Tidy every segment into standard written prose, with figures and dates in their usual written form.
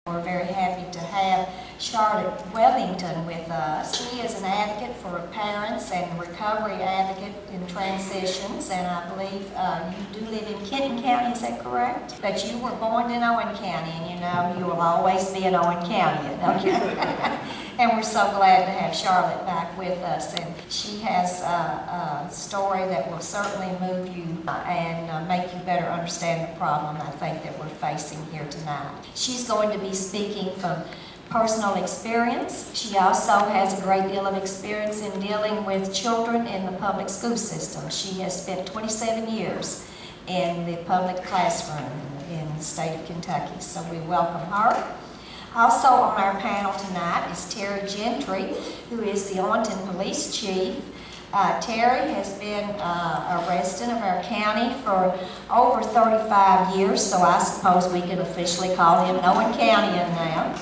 We're very happy to have Charlotte Wellington with us. She is an advocate for parents and recovery advocate in transitions, and I believe you do live in Kenton County, is that correct? But you were born in Owen County, and you know you will always be in Owen County, okay? And we're so glad to have Charlotte back with us, and she has a story that will certainly move you and make you better understand the problem I think that we're facing here tonight. She's going to be speaking from personal experience. She also has a great deal of experience in dealing with children in the public school system. She has spent 27 years in the public classroom in the state of Kentucky, so we welcome her. Also on our panel tonight is Terry Gentry, who is the Owenton Police Chief. Terry has been a resident of our county for over 35 years, so I suppose we can officially call him an Owen Countyan now.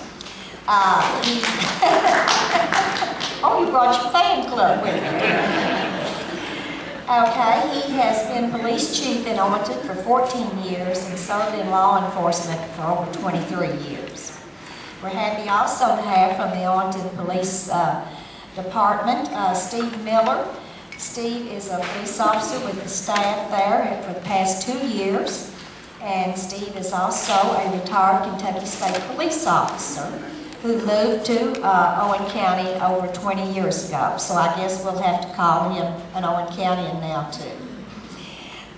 Oh, you brought your fan club with you. Okay, he has been police chief in Owenton for 14 years and served in law enforcement for over 23 years. We're happy also to have from the Owenton Police Department, Steve Miller. Steve is a police officer with the staff there for the past 2 years, and Steve is also a retired Kentucky State police officer who moved to Owen County over 20 years ago. So I guess we'll have to call him an Owen Countyan now too.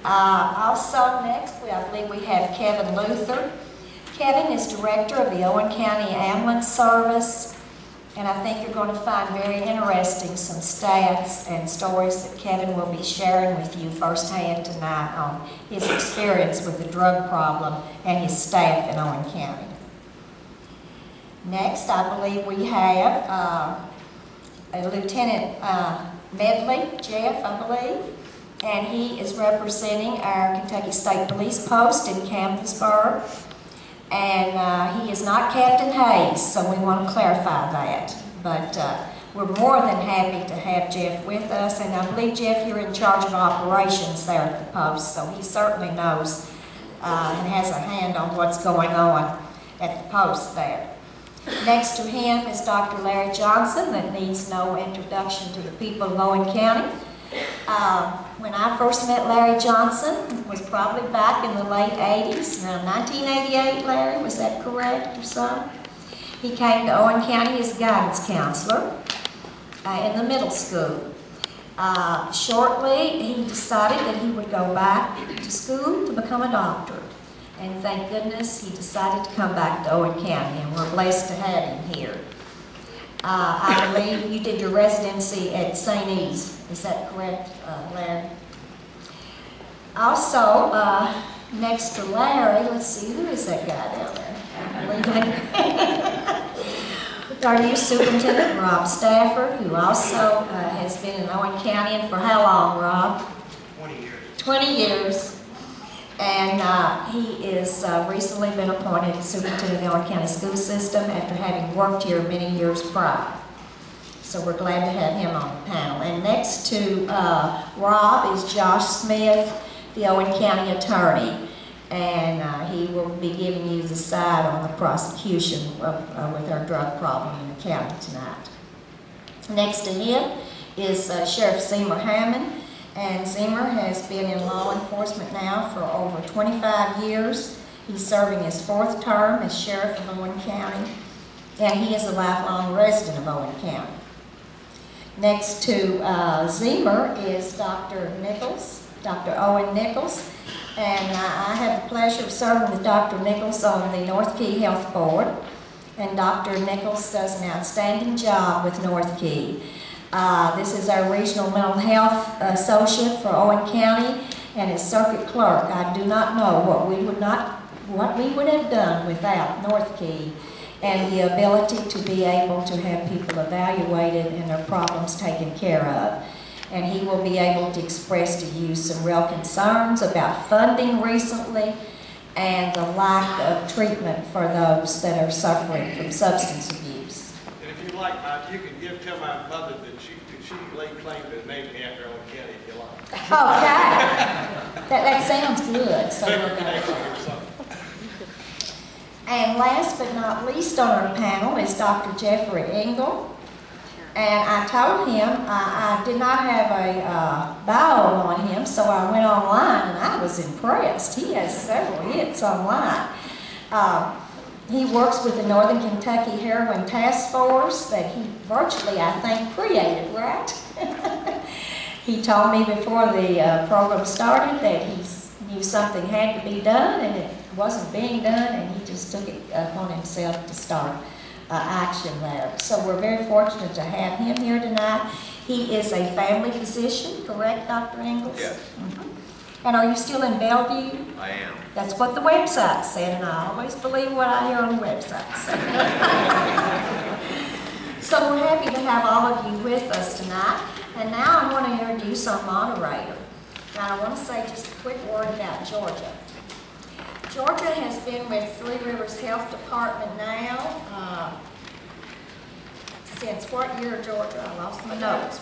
Also next, I believe we have Kevin Luther. Kevin is director of the Owen County Ambulance Service, and I think you're going to find very interesting some stats and stories that Kevin will be sharing with you firsthand tonight on his experience with the drug problem and his staff in Owen County. Next, I believe we have a Lieutenant Medley, Jeff, I believe, and he is representing our Kentucky State Police Post in Campbellsburg. And he is not Captain Hayes, so we want to clarify that. But we're more than happy to have Jeff with us, and I believe, Jeff, you're in charge of operations there at the post, so he certainly knows and has a hand on what's going on at the post there. Next to him is Dr. Larry Johnson, that needs no introduction to the people of Owen County. When I first met Larry Johnson, it was probably back in the late 80s, around 1988, Larry, was that correct or so? He came to Owen County as a guidance counselor in the middle school. Shortly, he decided that he would go back to school to become a doctor. And thank goodness he decided to come back to Owen County, and we're blessed to have him here. I believe you did your residency at St. E's. Is that correct, Larry? Also, next to Larry, let's see, who is that guy down there? Our new superintendent, Rob Stafford, who also has been in Owen County, and for how long, Rob? 20 years. 20 years. And he is recently been appointed superintendent of the Owen County school system after having worked here many years prior. So we're glad to have him on the panel. And next to Rob is Josh Smith, the Owen County attorney. And he will be giving you the side on the prosecution with our drug problem in the county tonight. Next to him is Sheriff Seymour Hammond. And Seymour has been in law enforcement now for over 25 years. He's serving his 4th term as Sheriff of Owen County, and he is a lifelong resident of Owen County. Next to Seymour is Dr. Nichols, Dr. Owen Nichols, and I have the pleasure of serving with Dr. Nichols on the North Key Health Board, and Dr. Nichols does an outstanding job with North Key. This is our regional mental health associate for Owen County, and as circuit clerk, I do not know what we would have done without North Key and the ability to be able to have people evaluated and their problems taken care of. And he will be able to express to you some real concerns about funding recently and the lack of treatment for those that are suffering from substance abuse. And if you like, you can tell my mother that she laid claim to the name after Owen County if you like. Okay. that sounds good. So we're going to. And last but not least on our panel is Dr. Jeffrey Engel. And I told him I did not have a bio on him, so I went online and I was impressed. He has several hits online. He works with the Northern Kentucky Heroin Task Force that he virtually, I think, created, right? He told me before the program started that he knew something had to be done and it wasn't being done, and he just took it upon himself to start action there. So we're very fortunate to have him here tonight. He is a family physician, correct, Dr. Ingalls? Yes. Mm-hmm. And are you still in Bellevue? I am. That's what the website said, and I always believe what I hear on the website. So we're happy to have all of you with us tonight. And now I want to introduce our moderator. Now I want to say just a quick word about Georgia. Georgia has been with Three Rivers Health Department now since what year, Georgia? I lost my notes.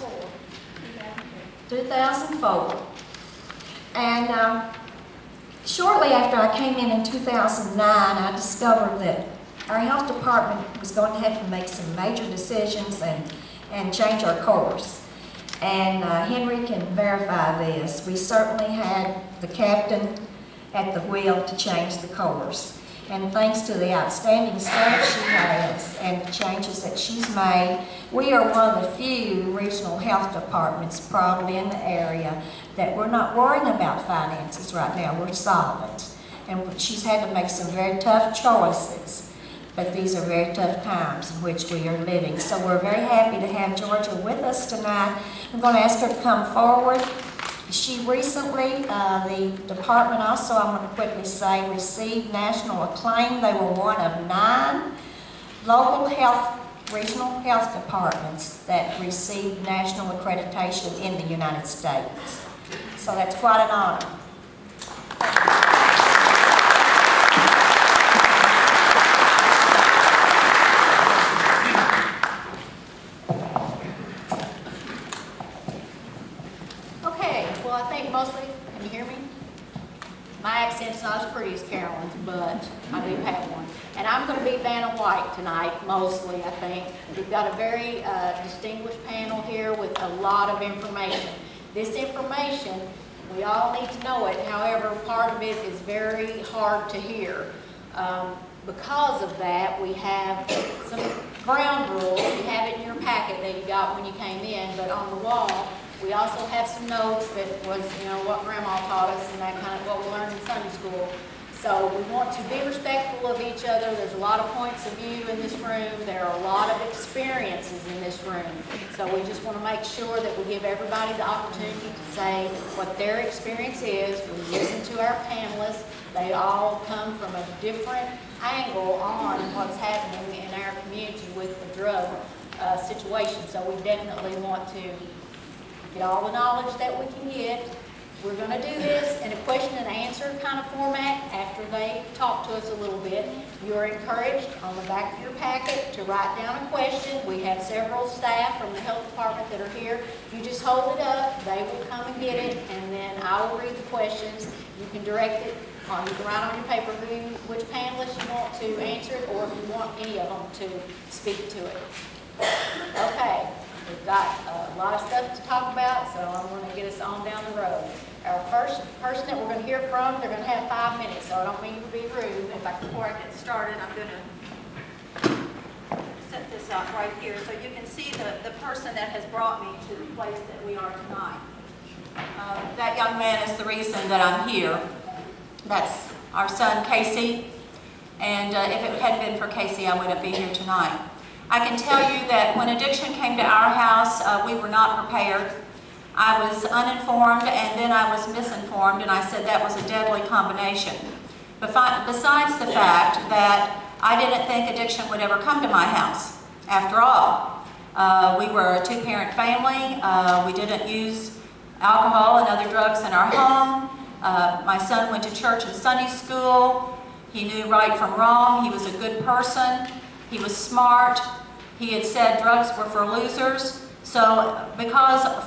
2004. And shortly after I came in 2009, I discovered that our health department was going to have to make some major decisions and change our course. And Henry can verify this. We certainly had the captain at the wheel to change the course. And thanks to the outstanding staff she has and the changes that she's made, we are one of the few regional health departments probably in the area that we're not worrying about finances right now. We're solvent. And she's had to make some very tough choices. But these are very tough times in which we are living. So we're very happy to have Georgia with us tonight. I'm going to ask her to come forward. She recently, the department also, I'm going to quickly say, received national acclaim. They were one of 9 local regional health departments that received national accreditation in the United States. So that's quite an honor. Mostly, can you hear me? My accent's not as pretty as Carolyn's, but I do have one. And I'm going to be Vanna White tonight, mostly, I think. We've got a very distinguished panel here with a lot of information. This information, we all need to know it. However, part of it is very hard to hear. Because of that, we have some ground rules. You have it in your packet that you got when you came in, but on the wall, we also have some notes that was, what Grandma taught us and that kind of what we learned in Sunday school. So we want to be respectful of each other. There's a lot of points of view in this room. There are a lot of experiences in this room. So we just want to make sure that we give everybody the opportunity to say what their experience is. We listen to our panelists. They all come from a different angle on what's happening in our community with the drug situation. So we definitely want to get all the knowledge that we can get. We're going to do this in a question and answer kind of format after they talk to us a little bit. You're encouraged on the back of your packet to write down a question. We have several staff from the health department that are here. You just hold it up, they will come and get it, and then I will read the questions. You can direct it on, you can write on your paper which panelist you want to answer it, or if you want any of them to speak to it. Okay. We've got a lot of stuff to talk about, so I'm going to get us on down the road. Our first person that we're going to hear from, they're going to have 5 minutes, so I don't mean to be rude. In fact, before I get started, I'm going to set this up right here so you can see the person that has brought me to the place that we are tonight. That young man is the reason that I'm here. That's our son, Casey, and if it hadn't been for Casey, I wouldn't be here tonight. I can tell you that when addiction came to our house, we were not prepared. I was uninformed and then I was misinformed, and I said that was a deadly combination. But besides the fact that I didn't think addiction would ever come to my house. After all, we were a 2-parent family. We didn't use alcohol and other drugs in our home. My son went to church and Sunday school. He knew right from wrong. He was a good person. He was smart. He had said drugs were for losers. So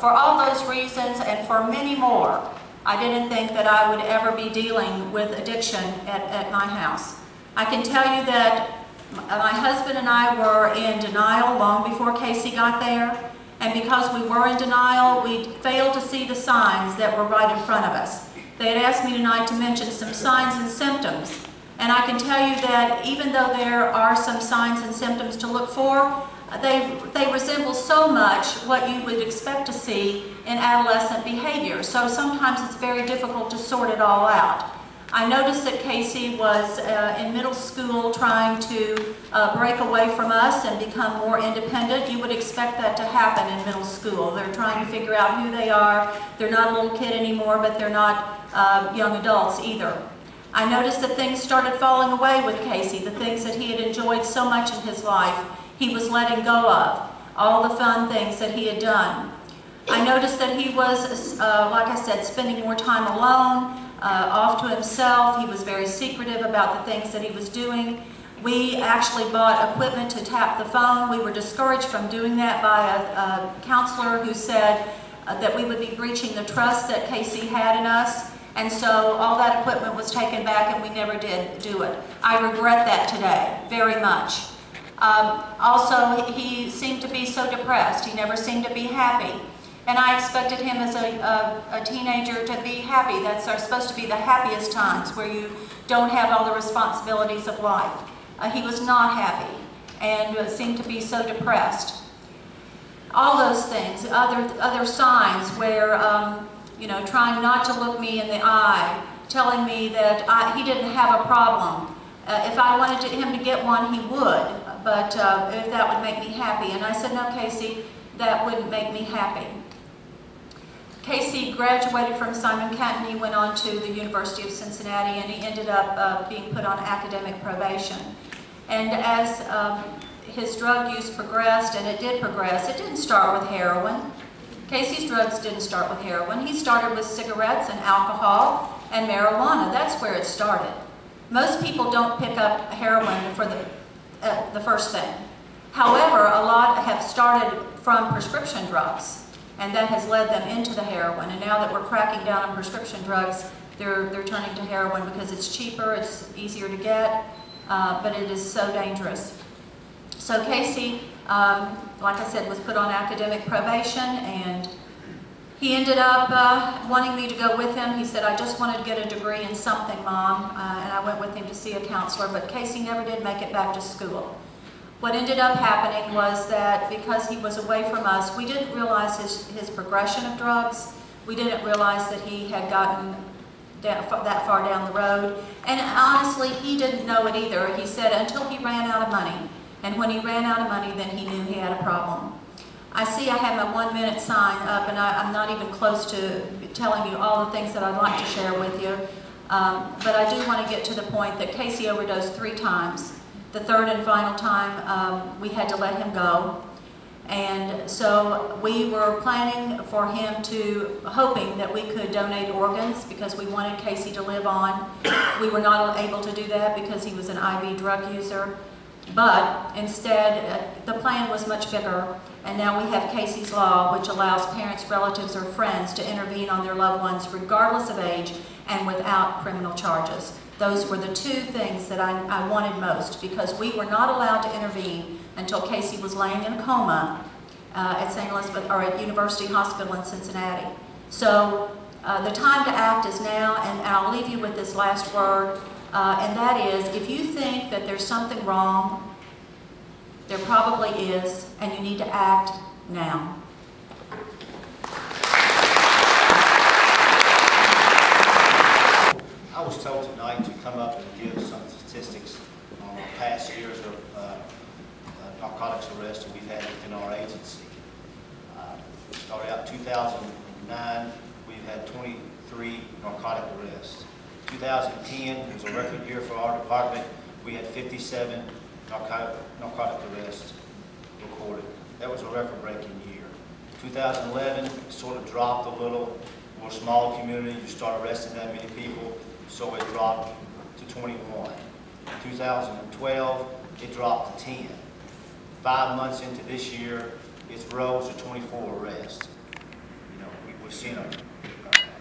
for all those reasons and for many more, I didn't think that I would ever be dealing with addiction at my house. I can tell you that my husband and I were in denial long before Casey got there, and because we were in denial, we failed to see the signs that were right in front of us. They had asked me tonight to mention some signs and symptoms, and I can tell you that even though there are some signs and symptoms to look for, they resemble so much what you would expect to see in adolescent behavior, so sometimes it's very difficult to sort it all out. I noticed that Casey was in middle school trying to break away from us and become more independent. You would expect that to happen in middle school. They're trying to figure out who they are. They're not a little kid anymore, but they're not young adults either. I noticed that things started falling away with Casey, the things that he had enjoyed so much in his life, he was letting go of, all the fun things that he had done. I noticed that he was, like I said, spending more time alone, off to himself. He was very secretive about the things that he was doing. We actually bought equipment to tap the phone. We were discouraged from doing that by a counselor who said that we would be breaching the trust that Casey had in us. And so all that equipment was taken back and we never did do it. I regret that today, very much. Also, he seemed to be so depressed. He never seemed to be happy. And I expected him as a teenager to be happy. That's supposed to be the happiest times, where you don't have all the responsibilities of life. He was not happy and seemed to be so depressed. All those things, other signs where, you know, trying not to look me in the eye, telling me that he didn't have a problem. If I wanted him to get one, he would, but if that would make me happy. And I said, no, Casey, that wouldn't make me happy. Casey graduated from Simon Kenton. He went on to the University of Cincinnati, and he ended up being put on academic probation. And as his drug use progressed, and it did progress, it didn't start with heroin. Casey's drugs didn't start with heroin. He started with cigarettes and alcohol and marijuana. That's where it started. Most people don't pick up heroin for the first thing. However, a lot have started from prescription drugs, and that has led them into the heroin. And now that we're cracking down on prescription drugs, they're turning to heroin because it's cheaper, it's easier to get, but it is so dangerous. So Casey, like I said, was put on academic probation, and he ended up wanting me to go with him. He said, I just wanted to get a degree in something, Mom, and I went with him to see a counselor, but Casey never did make it back to school. What ended up happening was that because he was away from us, we didn't realize his progression of drugs. We didn't realize that he had gotten that far down the road. And honestly, he didn't know it either. He said until he ran out of money. And when he ran out of money, then he knew he had a problem. I see I have my 1 minute sign up, and I'm not even close to telling you all the things that I'd like to share with you. But I do want to get to the point that Casey overdosed 3 times. The third and final time, we had to let him go. And so we were planning for him hoping that we could donate organs because we wanted Casey to live on. We were not able to do that because he was an IV drug user. But instead, the plan was much bigger. And now we have Casey's Law, which allows parents, relatives, or friends to intervene on their loved ones regardless of age and without criminal charges. Those were the 2 things that I wanted most, because we were not allowed to intervene until Casey was laying in a coma at St. Elizabeth, or at University Hospital in Cincinnati. So the time to act is now, and I'll leave you with this last word, and that is, if you think that there's something wrong, there probably is, and you need to act now. I was told tonight to come up and give some statistics on the past years of narcotics arrests that we've had within our agency. Started out in 2009, we've had 23 narcotic arrests. 2010 was a record year for our department. We had 57 narcotic arrests recorded. That was a record-breaking year. 2011 sort of dropped a little. We're a small community, you start arresting that many people, so it dropped to 21. In 2012, it dropped to 10. 5 months into this year, it's rose to 24 arrests. You know, we've seen a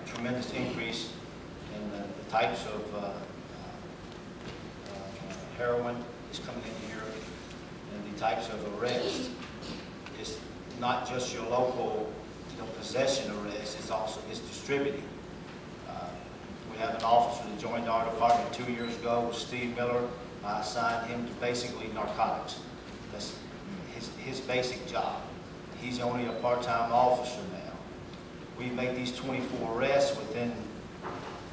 tremendous increase in the types of heroin is coming in here, and the types of arrests, it's not just your local, possession arrest, it's distributing. We have an officer that joined our department 2 years ago with Steve Miller. I assigned him to basically narcotics. That's his basic job. He's only a part-time officer now. We made these 24 arrests within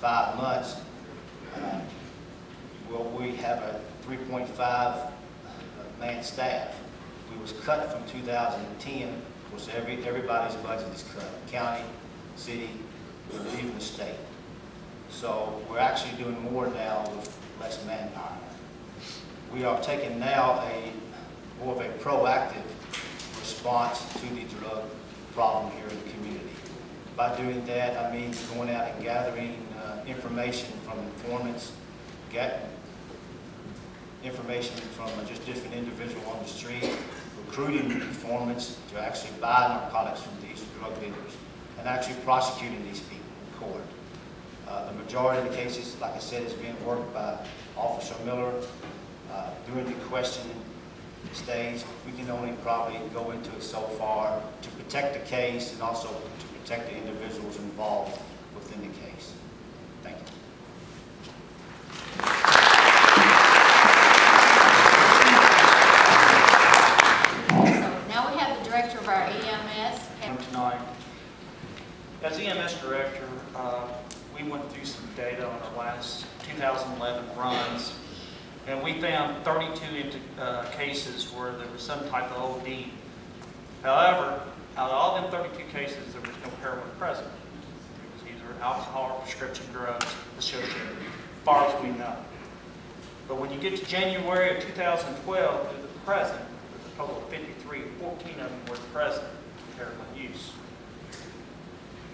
5 months. We have a 3.5 man staff. We was cut from 2010. Of course, everybody's budget is cut. County, city, even the state. So we're actually doing more now with less manpower. We are taking now more of a proactive response to the drug problem here in the community. By doing that, I mean going out and gathering information from informants, information from just different individuals on the street, recruiting informants to actually buy narcotics from these drug dealers, and actually prosecuting these people in court. The majority of the cases, like I said, is being worked by Officer Miller. During the questioning stage, we can only probably go into it so far to protect the case and also to protect the individuals involved within the case. Thank you. So now we have the director of our EMS. Tonight. As EMS director, we went through some data on our last 2011 runs, and we found 32 cases where there was some type of OD. However, out of all them 32 cases, there was no heroin present. It was either alcohol or prescription drugs associated, as far as we know. But when you get to January of 2012 to the present, there's a total of 53, 14 of them were present with heroin use.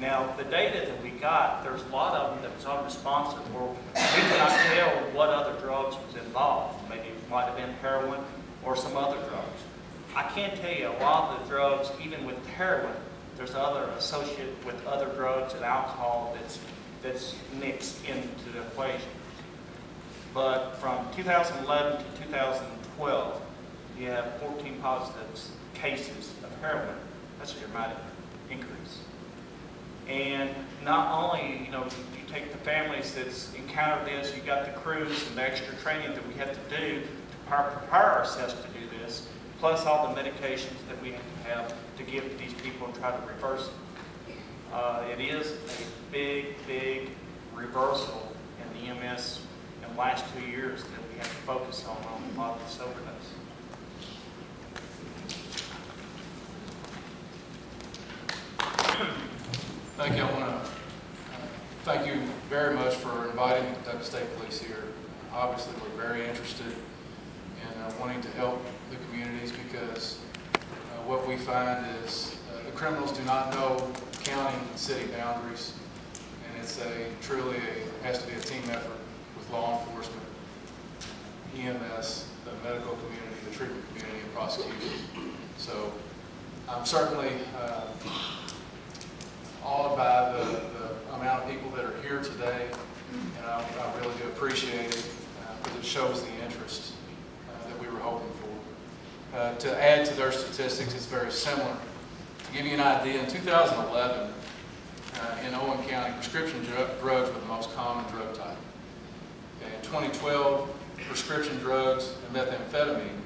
Now, the data that we got, there's a lot of them that was unresponsive, where we could not tell what other drugs was involved. Maybe it might have been heroin or some other drugs. I can tell you a lot of the drugs, even with heroin, there's other associated with other drugs and alcohol that's mixed into the equation. But from 2011 to 2012, you have 14 positive cases of heroin. That's a dramatic increase. And not only, you take the families that's encountered this, you've got the crews and the extra training that we have to do to prepare ourselves to do this, plus all the medications that we have to give to these people and try to reverse it. It is a big, big reversal in the EMS in the last 2 years that we have to focus on a lot of this overdose. Thank you. I want to thank you very much for inviting the Kentucky State Police here. Obviously, we're very interested in wanting to help the communities because what we find is the criminals do not know county and city boundaries, and it's truly has to be a team effort with law enforcement, EMS, the medical community, the treatment community, and prosecution. So I'm certainly awed by the amount of people that are here today, and I really do appreciate it because it shows the interest that we were hoping for. To add to their statistics, it's very similar. To give you an idea, in 2011, in Owen County, prescription drugs were the most common drug type. In 2012, prescription drugs and methamphetamine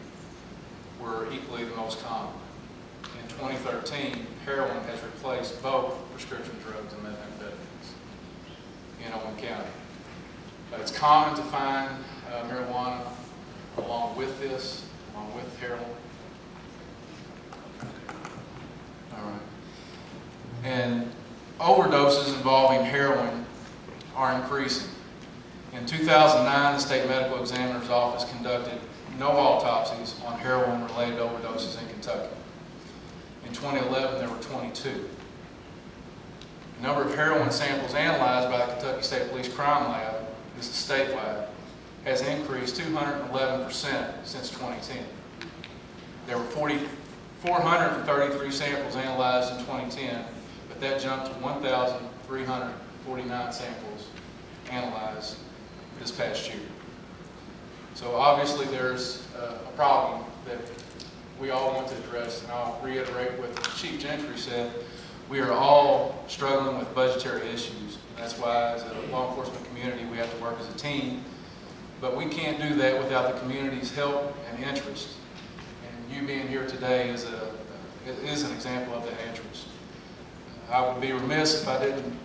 were equally the most common. In 2013, heroin has replaced both prescription drugs and methamphetamines in Owen County. It's common to find marijuana along with heroin. All right. And overdoses involving heroin are increasing. In 2009, the State Medical Examiner's Office conducted no autopsies on heroin-related overdoses in Kentucky. In 2011, there were 22. The number of heroin samples analyzed by the Kentucky State Police Crime Lab, this is a state lab, has increased 211% since 2010. There were 433 samples analyzed in 2010, but that jumped to 1,349 samples analyzed this past year. So obviously there's a problem that we all want to address, and I'll reiterate what Chief Gentry said. We are all struggling with budgetary issues. And that's why as a law enforcement community we have to work as a team. But we can't do that without the community's help and interest. And you being here today is an example of that interest. I would be remiss if I didn't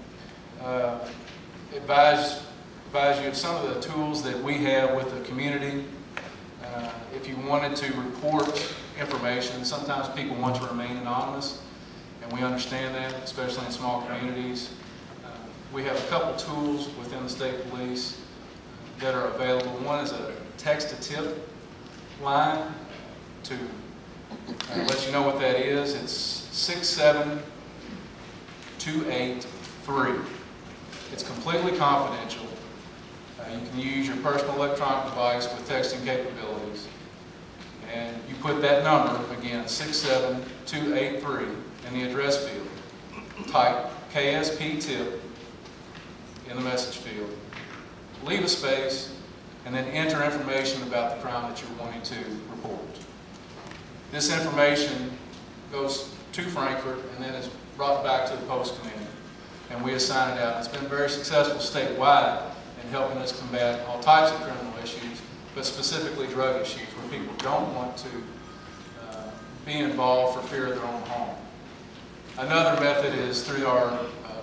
advise you of some of the tools that we have with the community. If you wanted to report information, sometimes people want to remain anonymous, and we understand that, especially in small communities. We have a couple tools within the state police that are available. One is a text-to-tip line to let you know what that is. It's 67283. It's completely confidential. You can use your personal electronic device with texting capabilities. And you put that number, again, 67283, in the address field. Type KSP tip in the message field. Leave a space, and then enter information about the crime that you're wanting to report. This information goes to Frankfurt and then is brought back to the post committee, and we assign it out. It's been very successful statewide in helping us combat all types of criminal issues, but specifically drug issues where people don't want to be involved for fear of their own home. Another method is through our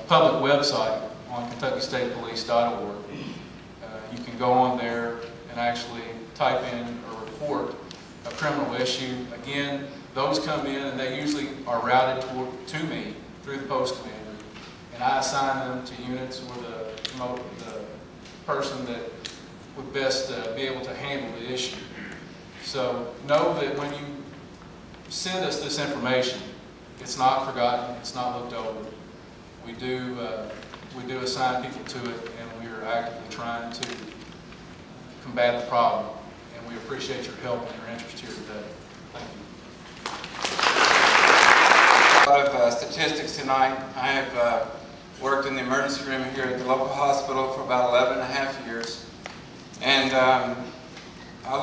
public website on KentuckyStatePolice.org. You can go on there and actually type in or report a criminal issue. Again, those come in and they usually are routed to me through the post commander, and I assign them to units or the person that would best be able to handle the issue. So know that when you send us this information, it's not forgotten, it's not looked over. We do assign people to it, and we are actively trying to combat the problem. And we appreciate your help and your interest here today. Thank you. A lot of statistics tonight. I have worked in the emergency room here at the local hospital for about 11.5 years. And I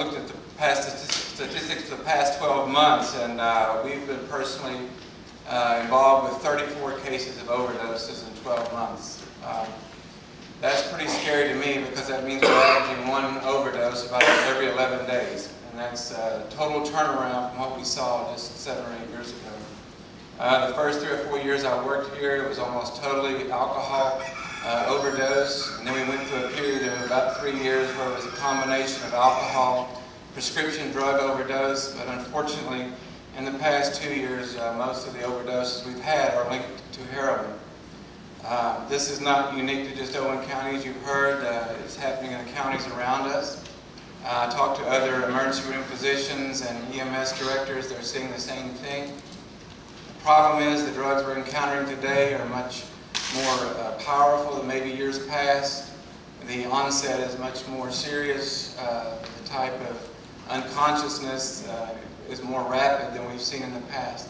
looked at the past statistics for the past 12 months, and we've been personally involved with 34 cases of overdoses in 12 months. That's pretty scary to me because that means we're averaging one overdose about every 11 days. And that's a total turnaround from what we saw just 7 or 8 years ago. The first 3 or 4 years I worked here, it was almost totally alcohol overdose. And then we went through a period of about 3 years where it was a combination of alcohol, prescription drug overdose. But unfortunately, in the past 2 years, most of the overdoses we've had are linked to heroin. This is not unique to just Owen County, as you've heard. It's happening in the counties around us. I talked to other emergency room physicians and EMS directors. They're seeing the same thing. The problem is the drugs we're encountering today are much more powerful than maybe years past. The onset is much more serious. The type of unconsciousness is more rapid than we've seen in the past.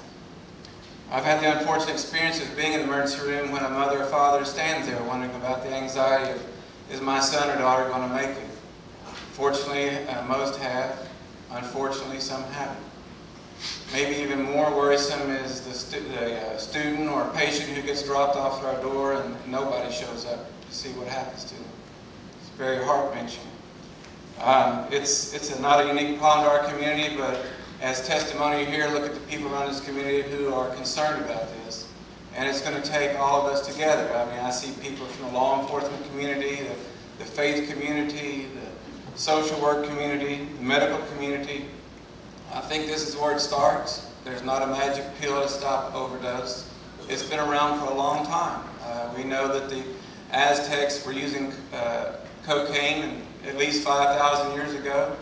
I've had the unfortunate experience of being in the emergency room when a mother or father stands there wondering about the anxiety of, is my son or daughter going to make it? Fortunately, most have. Unfortunately, some haven't. Maybe even more worrisome is the student or patient who gets dropped off at our door and nobody shows up to see what happens to them. It's very heart-wrenching. It's not a unique problem to our community, but as testimony here, look at the people around this community who are concerned about this. And it's going to take all of us together. I mean, I see people from the law enforcement community, the faith community, the social work community, the medical community. I think this is where it starts. There's not a magic pill to stop overdose. It's been around for a long time. We know that the Aztecs were using cocaine at least 5,000 years ago.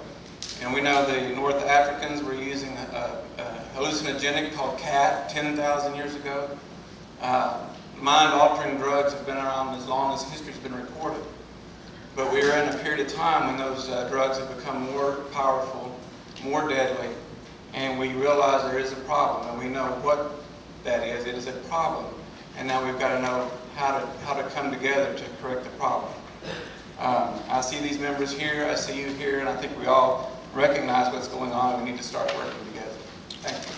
And we know the North Africans were using a hallucinogenic called cat 10,000 years ago. Mind-altering drugs have been around as long as history's been recorded. But we are in a period of time when those drugs have become more powerful, more deadly, and we realize there is a problem, and we know what that is. It is a problem, and now we've got to know how to come together to correct the problem. I see these members here, I see you here, and I think we all recognize what's going on. We need to start working together. Thank you.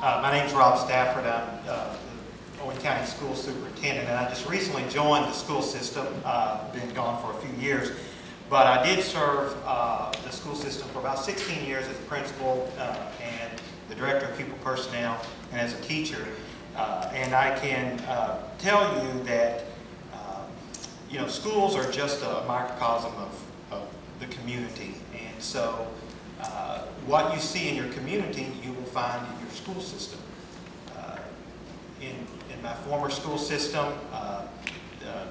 My name's Rob Stafford. I'm the Owen County School Superintendent, and I just recently joined the school system. Been gone for a few years, but I did serve the school system for about 16 years as a principal and the director of pupil personnel and as a teacher. And I can tell you that you know, schools are just a microcosm of the community, and so what you see in your community, you will find in your school system. In my former school system that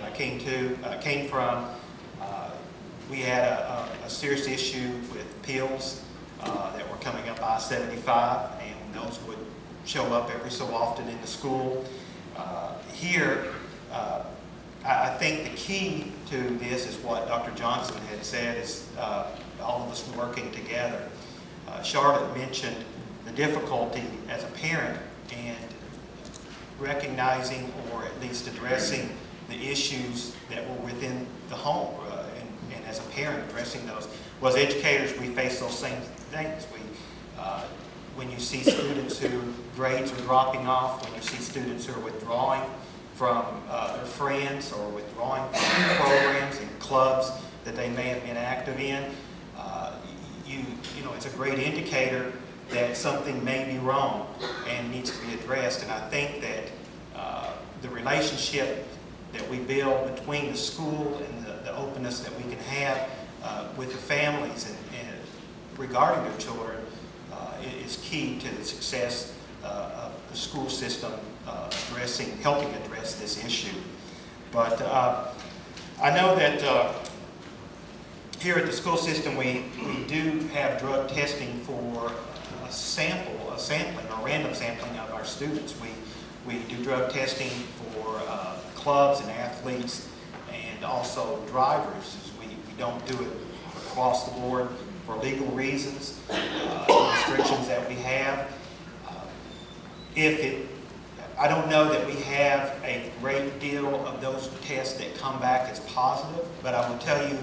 I came from, we had a serious issue with pills that were coming up I-75, and those would show up every so often in the school. Here, I think the key to this is what Dr. Johnson had said, is all of us working together. Charlotte mentioned the difficulty as a parent and recognizing or at least addressing the issues that were within the home, and as a parent addressing those. Well, as educators, we face those same things. When you see students whose grades are dropping off, when you see students who are withdrawing from their friends or withdrawing from programs and clubs that they may have been active in, you know, it's a great indicator that something may be wrong and needs to be addressed. And I think that the relationship that we build between the school and the openness that we can have with the families and regarding their children is key to the success of the school system helping address this issue. But I know that here at the school system we do have drug testing for sampling or random sampling of our students. We do drug testing for clubs and athletes and also drivers. We don't do it across the board for legal reasons, restrictions that we have. I don't know that we have a great deal of those tests that come back as positive, but I will tell you,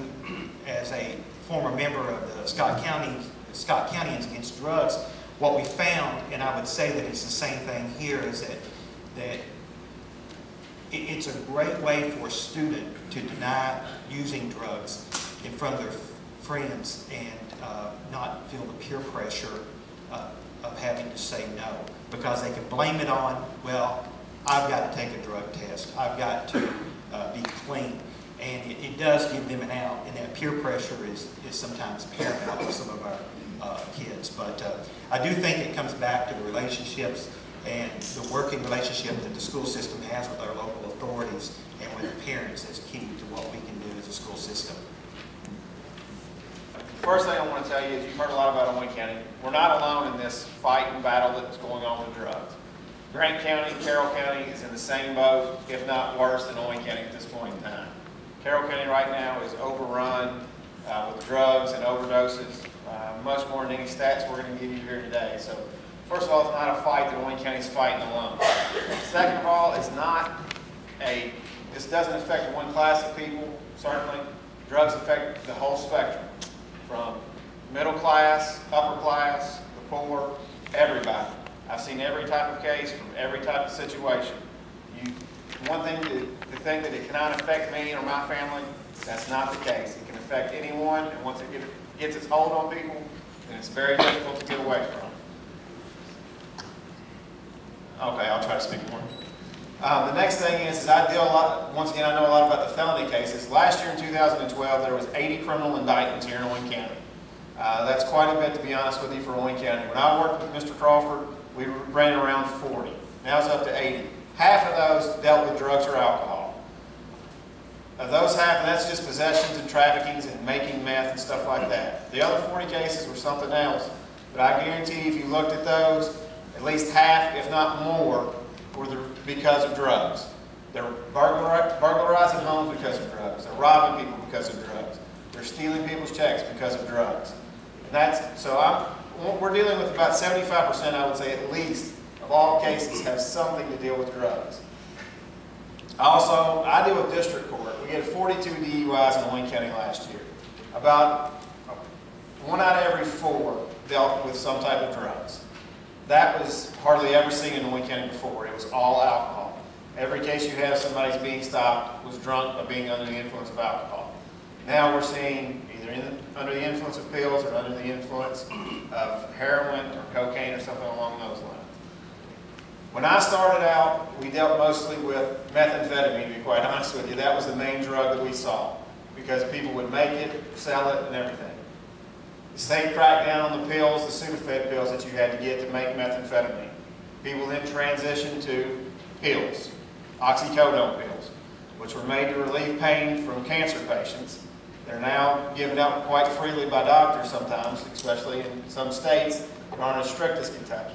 as a former member of the Scott Countyans Against Drugs, what we found, and I would say that it's the same thing here, is that it's a great way for a student to deny using drugs in front of their friends and not feel the peer pressure of having to say no, because they can blame it on, well, I've got to take a drug test, I've got to be clean, and it does give them an out, and that peer pressure is sometimes paramount with some of our kids. But I do think it comes back to the relationships and the working relationship that the school system has with our local authorities and with the parents is key to what we can do as a school system. First thing I want to tell you is you've heard a lot about Owen County. We're not alone in this fight and battle that's going on with drugs. Grant County, Carroll County is in the same boat, if not worse than Owen County at this point in time. Carroll County right now is overrun with drugs and overdoses, much more than any stats we're going to give you here today. So first of all, it's not a fight that Owen County is fighting alone. Second of all, this doesn't affect one class of people, certainly. Drugs affect the whole spectrum, from middle class, upper class, the poor, everybody. I've seen every type of case from every type of situation. The thing that it cannot affect me or my family, that's not the case. It can affect anyone, and once it gets its hold on people, then it's very difficult to get away from. Okay, I'll try to speak more. The next thing is I deal a lot, once again, I know a lot about the felony cases. Last year in 2012, there was 80 criminal indictments here in Owen County. That's quite a bit, to be honest with you, for Owen County. When I worked with Mr. Crawford, we ran around 40. Now it's up to 80. Half of those dealt with drugs or alcohol. Of those half, and that's just possessions and traffickings and making meth and stuff like that. The other 40 cases were something else. But I guarantee you, if you looked at those, at least half, if not more, were because of drugs. They're burglarizing homes because of drugs. They're robbing people because of drugs. They're stealing people's checks because of drugs. And we're dealing with about 75%, I would say at least, of all cases have something to deal with drugs. Also, I deal with district court. We had 42 DUIs in Owen County last year. About 1 out of every 4 dealt with some type of drugs. That was hardly ever seen in Owen County before. It was all alcohol. Every case you have, somebody's being stopped was drunk or being under the influence of alcohol. Now we're seeing either under the influence of pills or under the influence of heroin or cocaine or something along those lines. When I started out, we dealt mostly with methamphetamine, to be quite honest with you. That was the main drug that we saw because people would make it, sell it, and everything. The state cracked down on the pills, the Sudafed pills that you had to get to make methamphetamine. People then transitioned to pills, oxycodone pills, which were made to relieve pain from cancer patients. They're now given out quite freely by doctors sometimes, especially in some states that aren't as strict as Kentucky.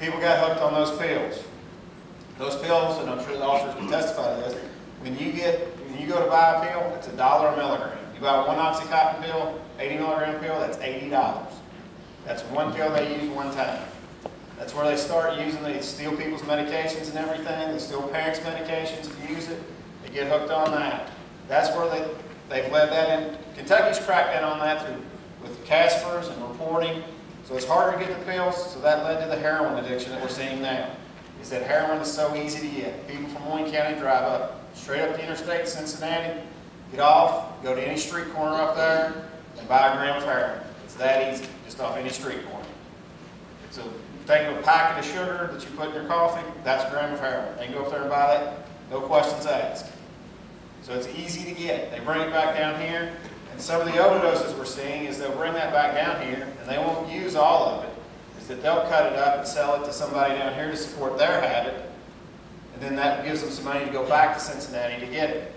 People got hooked on those pills. Those pills, and I'm sure the officers can testify to this, when you go to buy a pill, it's $1 a milligram. You buy one Oxycontin pill, 80 milligram pill, that's $80. That's one pill they use one time. That's where they start using, they steal people's medications and everything, they steal parents' medications and use it, they get hooked on that. That's where they've led that in. Kentucky's cracked down on that with Caspers and reporting. So it's harder to get the pills, so that led to the heroin addiction that we're seeing now. Is that heroin is so easy to get. People from Owen County drive up, straight up the interstate, Cincinnati, get off, go to any street corner up there, and buy a gram of heroin. It's that easy, just off any street corner. It's a thing of a packet of sugar that you put in your coffee, that's a gram of heroin. They can go up there and buy that, no questions asked. So it's easy to get. They bring it back down here. And some of the overdoses we're seeing is they'll bring that back down here, and they won't use all of it. Is that they'll cut it up and sell it to somebody down here to support their habit, and then that gives them some money to go back to Cincinnati to get it.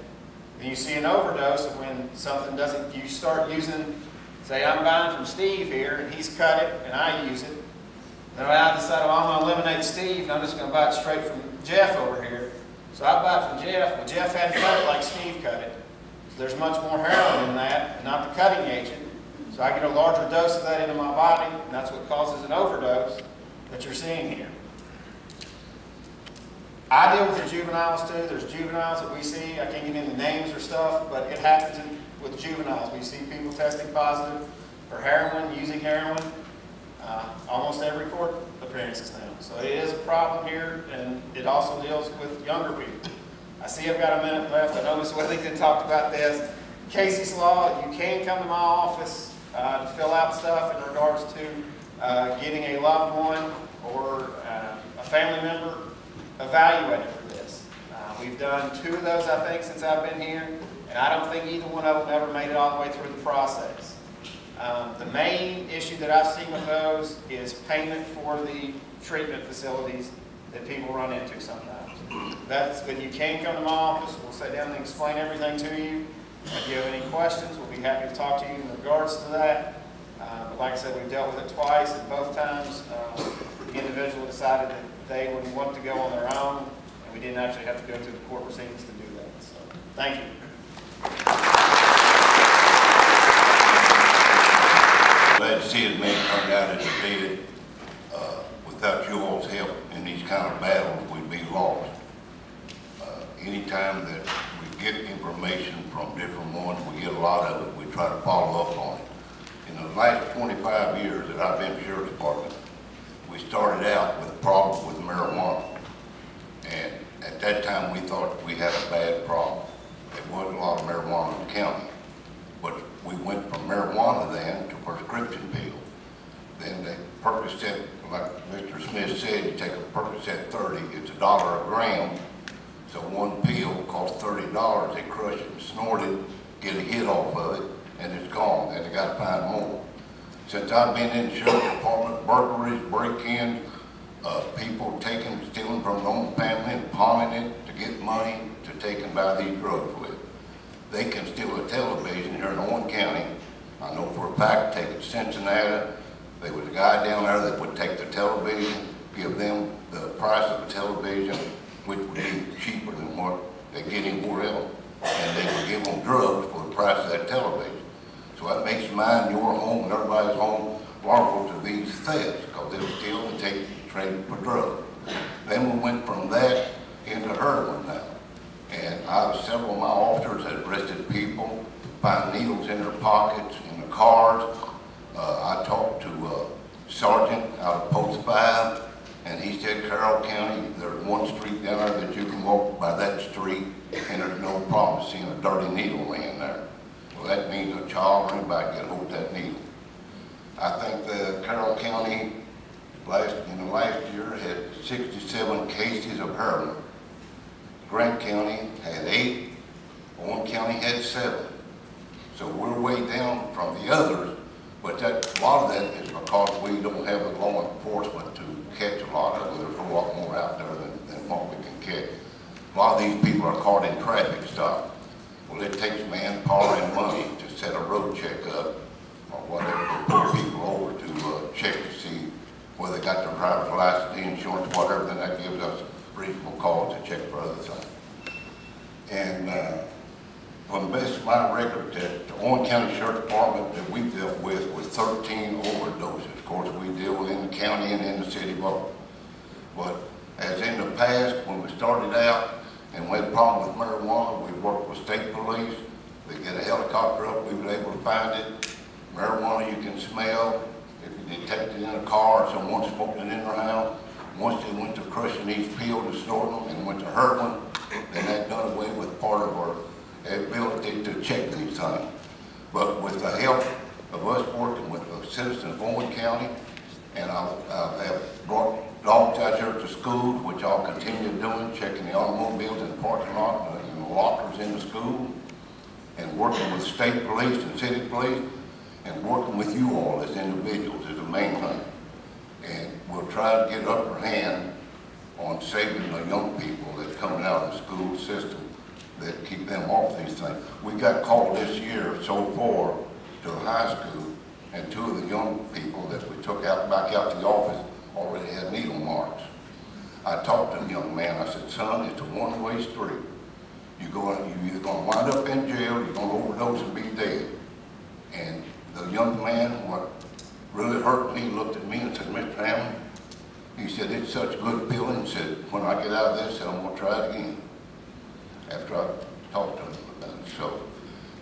And you see an overdose of when something doesn't, you start using, say I'm buying from Steve here, and he's cut it, and I use it. Then I decide, well, I'm going to eliminate Steve, and I'm just going to buy it straight from Jeff over here. So I buy it from Jeff, but Jeff hadn't cut it like Steve cut it. There's much more heroin in that, not the cutting agent. So I get a larger dose of that into my body, and that's what causes an overdose that you're seeing here. I deal with the juveniles too. There's juveniles that we see. I can't get into names or stuff, but it happens with juveniles. We see people testing positive for heroin, using heroin, almost every court appearances now. So it is a problem here, and it also deals with younger people. I see I've got a minute left. I know Ms. Withington talked about this. Casey's Law, you can come to my office to fill out stuff in regards to getting a loved one or a family member evaluated for this. We've done 2 of those, I think, since I've been here, and I don't think either one of them ever made it all the way through the process. The main issue that I've seen with those is payment for the treatment facilities that people run into sometimes. That's when you can come to my office. We'll sit down and explain everything to you. If you have any questions, we'll be happy to talk to you in regards to that. But like I said, we've dealt with it twice, and both times the individual decided that they would want to go on their own, and we didn't actually have to go through the court proceedings to do that. So, thank you. Glad to see the man turned out as he did. Without you all's help in these kind of battles, we'd be lost. Anytime that we get information from different ones, we get a lot of it, we try to follow up on it. In the last 25 years that I've been in the Sheriff's Department, we started out with a problem with marijuana. And at that time, we thought we had a bad problem. There wasn't a lot of marijuana in the county. But we went from marijuana then to prescription pills. Then they Percocet, like Mr. Smith said, you take a Percocet 30, it's $1 a gram. So one pill costs $30. They crush it and snort it, get a hit off of it, and it's gone. Then they got to find more. Since I've been in the Sheriff's Department, burglaries, break-ins, people stealing from their own family and pawning it to get money to take and buy these drugs with. They can steal a television here in Owen County. I know for a fact, take it to Cincinnati. There was a guy down there that would take the television, give them the price of the television, which would be cheaper than what they get anywhere else, and they would give them drugs for the price of that television. So that makes mine, your home, and everybody's home liable to these thefts, because they'll steal and take trade for drugs. Then we went from that into heroin now. And several of my officers had arrested people, found needles in their pockets, in the cars. I talked to Sergeant out of Post 5, and he said, Carroll County, there's one street down there that you can walk by that street, and there's no problem seeing a dirty needle laying there. Well, that means a child or anybody get hold of that needle. I think the Carroll County in the last year had 67 cases of heroin. Grant County had 8, Owen County had 7. So we're way down from the others, but a lot of that is because we don't have the law enforcement to catch a lot of them. There's a lot more out there than what we can catch. A lot of these people are caught in traffic stops. Well, it takes manpower and money to set a road check up or whatever, to put people over to check to see whether they got their driver's license, the insurance, whatever, then that gives us reasonable cause to check for other things. And from the best of my record, that the Owen County Sheriff's Department that we dealt with was 13 overdoses. Of course, we deal within the county and in the city both. But as in the past, when we started out and we had a problem with marijuana, we worked with state police. They get a helicopter up, we were able to find it. Marijuana you can smell. If you detect it in a car or someone smoking it in their house, once they went to crushing these pills and snorting them and went to heroin, then that done away with part of our ability to check these things. But with the help of us working with the citizens of Owen County, and I have brought dogs out here to schools, which I'll continue doing, checking the automobiles in the parking lot and the lockers in the school, and working with state police and city police, and working with you all as individuals is the main thing. And we'll try to get upper hand on saving the young people that's coming out of the school system, that keep them off these things. We got called this year so far to the high school, and 2 of the young people that we took out back out to the office already had needle marks. I talked to the young man, I said, son, it's a one-way street. You're either going to wind up in jail, you're going to overdose and be dead. And the young man, what really hurt me, looked at me and said, Mr. Hammond, he said, it's such good feeling. He said, when I get out of this, I'm going to try it again. After I talked to him about it. So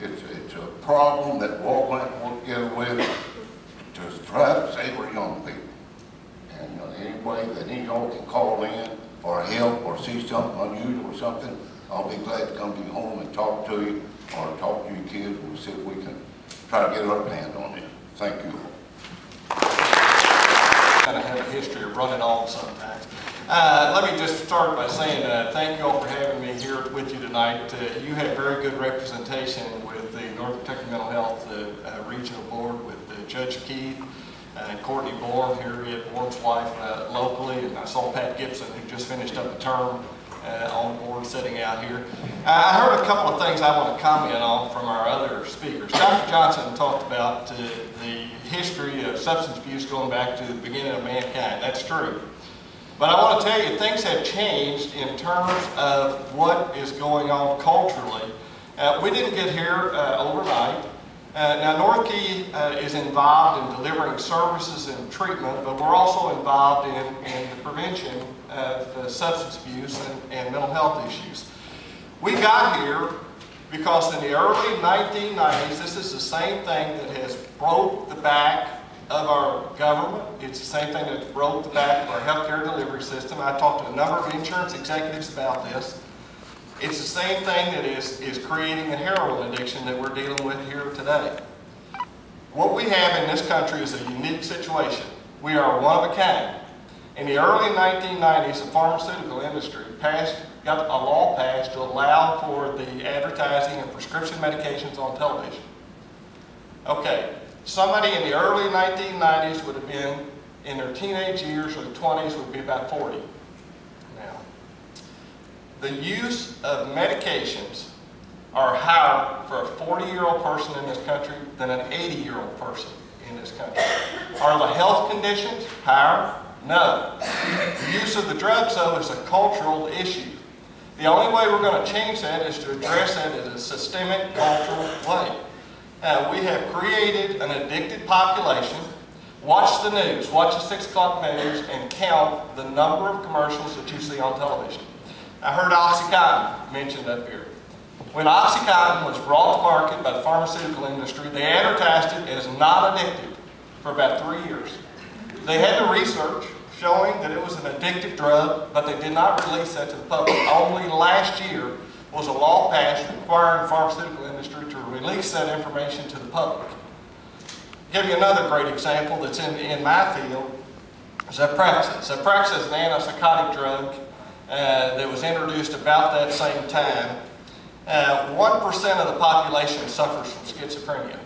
it's a problem that we're all going to work together with to try to save our young people. And any way that any of y'all can call in or help or see something unusual or something, I'll be glad to come to your home and talk to you or talk to your kids and see if we can try to get our hand on it. Thank you. Kind of have a history of running on sometimes. Let me just start by saying thank you all for having me here with you tonight. You had very good representation with the Northern Kentucky Mental Health Regional Board with Judge Keith and Courtney Bourne here at Bourne's wife locally, and I saw Pat Gibson who just finished up a term on the board sitting out here. I heard a couple of things I want to comment on from our other speakers. Dr. Johnson talked about the history of substance abuse going back to the beginning of mankind. That's true. But I want to tell you, things have changed in terms of what is going on culturally. We didn't get here overnight. Now, North Key is involved in delivering services and treatment, but we're also involved in the prevention of substance abuse and mental health issues. We got here because in the early 1990s, this is the same thing that has broke the back of our government. It's the same thing that broke the back of our healthcare delivery system. I talked to a number of insurance executives about this. It's the same thing that is creating the heroin addiction that we're dealing with here today. What we have in this country is a unique situation. We are one of a kind. In the early 1990s, the pharmaceutical industry got a law passed to allow for the advertising of prescription medications on television. Okay, somebody in the early 1990s would have been in their teenage years or 20s would be about 40. Now, the use of medications are higher for a 40-year-old person in this country than an 80-year-old person in this country. Are the health conditions higher? No. The use of the drugs, though, is a cultural issue. The only way we're going to change that is to address that in a systemic, cultural way. We have created an addicted population. Watch the news, watch the 6 o'clock news, and count the number of commercials that you see on television. I heard OxyContin mentioned up here. When OxyContin was brought to market by the pharmaceutical industry, they advertised it as not addictive for about 3 years. They had the research showing that it was an addictive drug, but they did not release that to the public. Only last year was a law passed requiring the pharmaceutical industry to release that information to the public. I'll give you another great example that's in my field, Zyprexa. Zyprexa is an antipsychotic drug that was introduced about that same time. 1% of the population suffers from schizophrenia.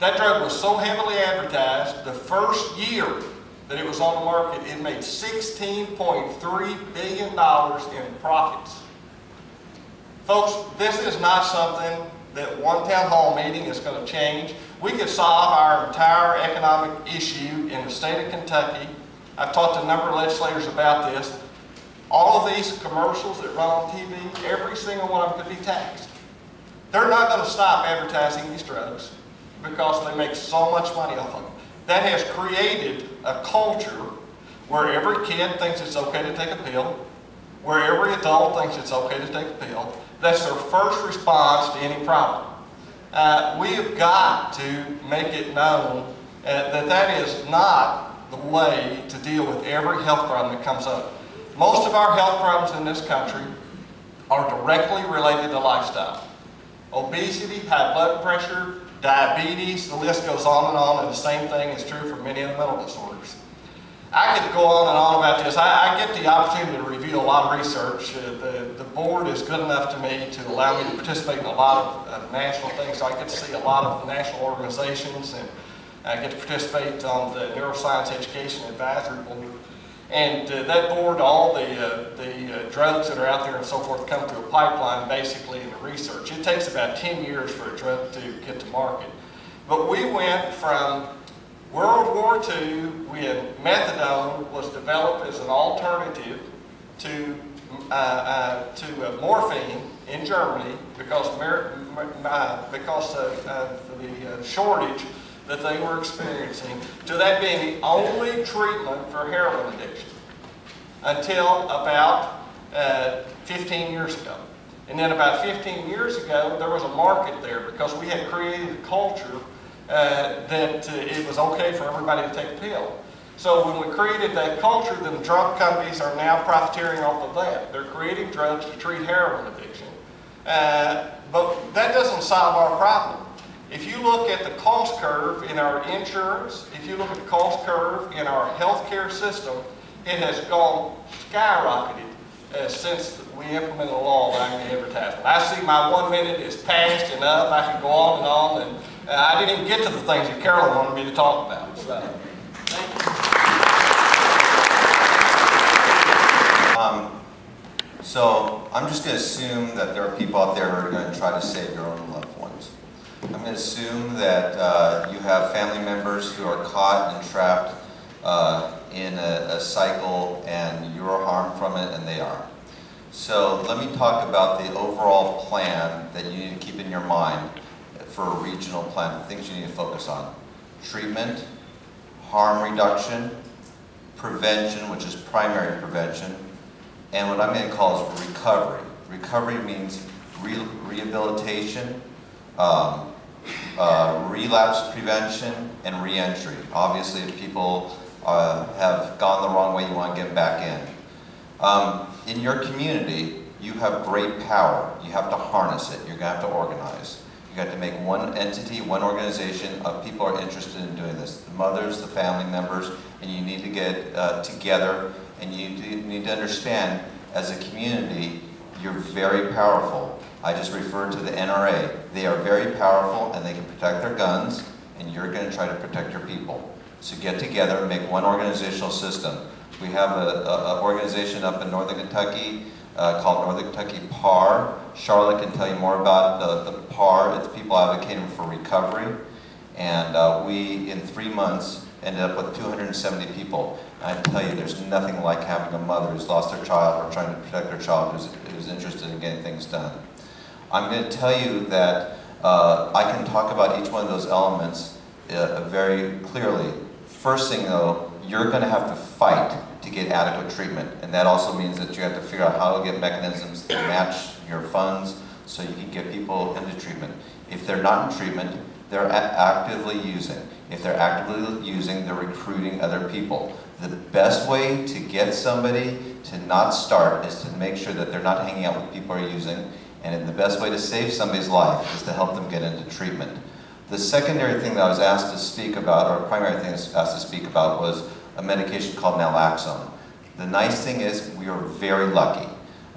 That drug was so heavily advertised, the first year that it was on the market, it made $16.3 billion in profits. Folks, this is not something that one town hall meeting is going to change. We could solve our entire economic issue in the state of Kentucky. I've talked to a number of legislators about this. All of these commercials that run on TV, every single one of them could be taxed. They're not going to stop advertising these drugs because they make so much money off of them. That has created a culture where every kid thinks it's okay to take a pill, where every adult thinks it's okay to take a pill. That's their first response to any problem. We have got to make it known that that is not the way to deal with every health problem that comes up. Most of our health problems in this country are directly related to lifestyle. Obesity, high blood pressure, diabetes, the list goes on, and the same thing is true for many of the mental disorders. I could go on and on about this. I get the opportunity to review a lot of research. The board is good enough to me to allow me to participate in a lot of national things. So I get to see a lot of national organizations, and I get to participate on the Neuroscience Education Advisory Board. And that board, all the drugs that are out there and so forth come through a pipeline basically in the research. It takes about 10 years for a drug to get to market. But we went from World War II, when methadone was developed as an alternative to morphine in Germany because of the shortage that they were experiencing, to that being the only treatment for heroin addiction until about 15 years ago. And then about 15 years ago, there was a market there because we had created a culture that it was okay for everybody to take a pill. So when we created that culture, then the drug companies are now profiteering off of that. They're creating drugs to treat heroin addiction. But that doesn't solve our problem. If you look at the cost curve in our insurance, if you look at the cost curve in our healthcare system, it has gone skyrocketed since we implemented a law allowing the advertisement. I see my 1 minute is passed and up. I can go on, and I didn't even get to the things that Carolyn wanted me to talk about. So, thank you. So I'm just going to assume that there are people out there who are going to try to save your own loved ones. I'm going to assume that you have family members who are caught and trapped in a cycle, and you are harmed from it, and they are. So let me talk about the overall plan that you need to keep in your mind for a regional plan, the things you need to focus on. Treatment, harm reduction, prevention, which is primary prevention, and what I'm going to call is recovery. Recovery means rehabilitation, relapse prevention, and re-entry. Obviously, if people have gone the wrong way, you want to get them back in. In your community, you have great power. You have to harness it. You're going to have to organize. You got to make one entity, one organization of people who are interested in doing this. The mothers, the family members, and you need to get together, and you need to understand, as a community, you're very powerful. I just referred to the NRA. They are very powerful, and they can protect their guns, and you're going to try to protect your people. So get together and make one organizational system. We have an organization up in Northern Kentucky called Northern Kentucky PAR. Charlotte can tell you more about the PAR. It's people advocating for recovery. And we, in 3 months, ended up with 270 people. And I tell you, there's nothing like having a mother who's lost their child or trying to protect their child who's interested in getting things done. I'm going to tell you that I can talk about each one of those elements very clearly. First thing, though, you're going to have to fight to get adequate treatment. And that also means that you have to figure out how to get mechanisms to match your funds so you can get people into treatment. If they're not in treatment, they're actively using. If they're actively using, they're recruiting other people. The best way to get somebody to not start is to make sure that they're not hanging out with people who are using, and the best way to save somebody's life is to help them get into treatment. The secondary thing that I was asked to speak about, or primary thing I was asked to speak about, was a medication called naloxone. The nice thing is we are very lucky.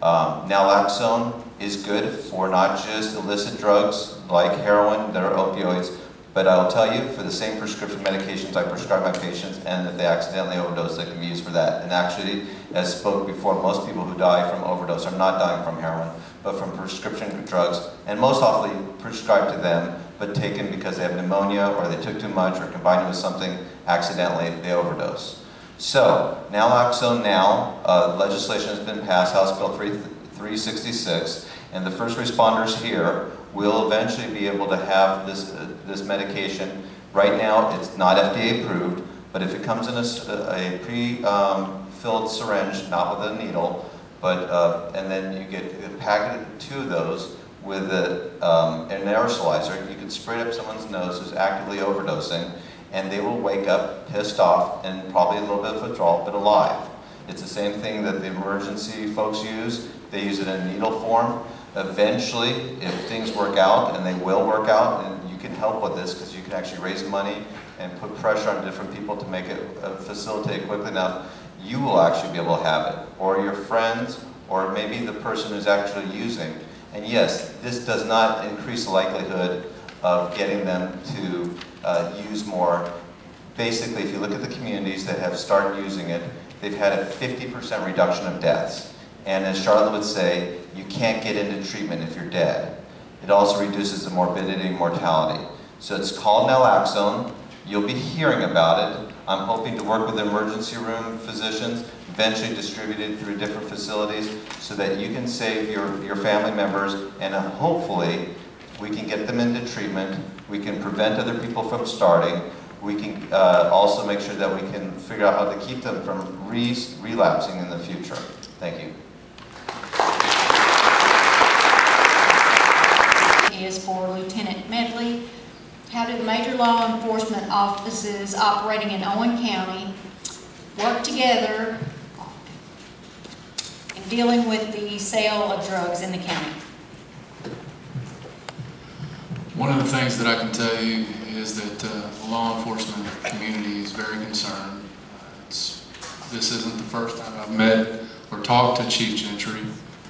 Naloxone is good for not just illicit drugs like heroin that are opioids, but I'll tell you, for the same prescription medications I prescribe my patients, and if they accidentally overdose, they can be used for that. And actually, as spoke before, most people who die from overdose are not dying from heroin, but from prescription drugs, and most often prescribed to them, but taken because they have pneumonia, or they took too much, or combined it with something, accidentally, they overdose. So, naloxone now, legislation has been passed, House Bill 366, and the first responders here will eventually be able to have this medication. Right now, it's not FDA approved, but if it comes in a pre-filled syringe, not with a needle, but and then you get a packet of 2 of those with an aerosolizer, you can spray it up someone's nose who's actively overdosing, and they will wake up pissed off and probably a little bit of withdrawal, but alive. It's the same thing that the emergency folks use. They use it in needle form. Eventually, if things work out, and they will work out, and you can help with this because you can actually raise money and put pressure on different people to make it facilitate quickly enough, you will actually be able to have it, or your friends, or maybe the person who's actually using. And yes, this does not increase the likelihood of getting them to use more. Basically, if you look at the communities that have started using it, they've had a 50% reduction of deaths. And as Charlotte would say, you can't get into treatment if you're dead. It also reduces the morbidity and mortality. So it's called naloxone. You'll be hearing about it. I'm hoping to work with emergency room physicians, eventually distribute it through different facilities so that you can save your family members, and hopefully we can get them into treatment. We can prevent other people from starting. We can also make sure that we can figure out how to keep them from relapsing in the future. Thank you. Is for Lieutenant Medley. How do major law enforcement offices operating in Owen County work together in dealing with the sale of drugs in the county? One of the things that I can tell you is that the law enforcement community is very concerned. This isn't the first time I've met or talked to Chief Gentry.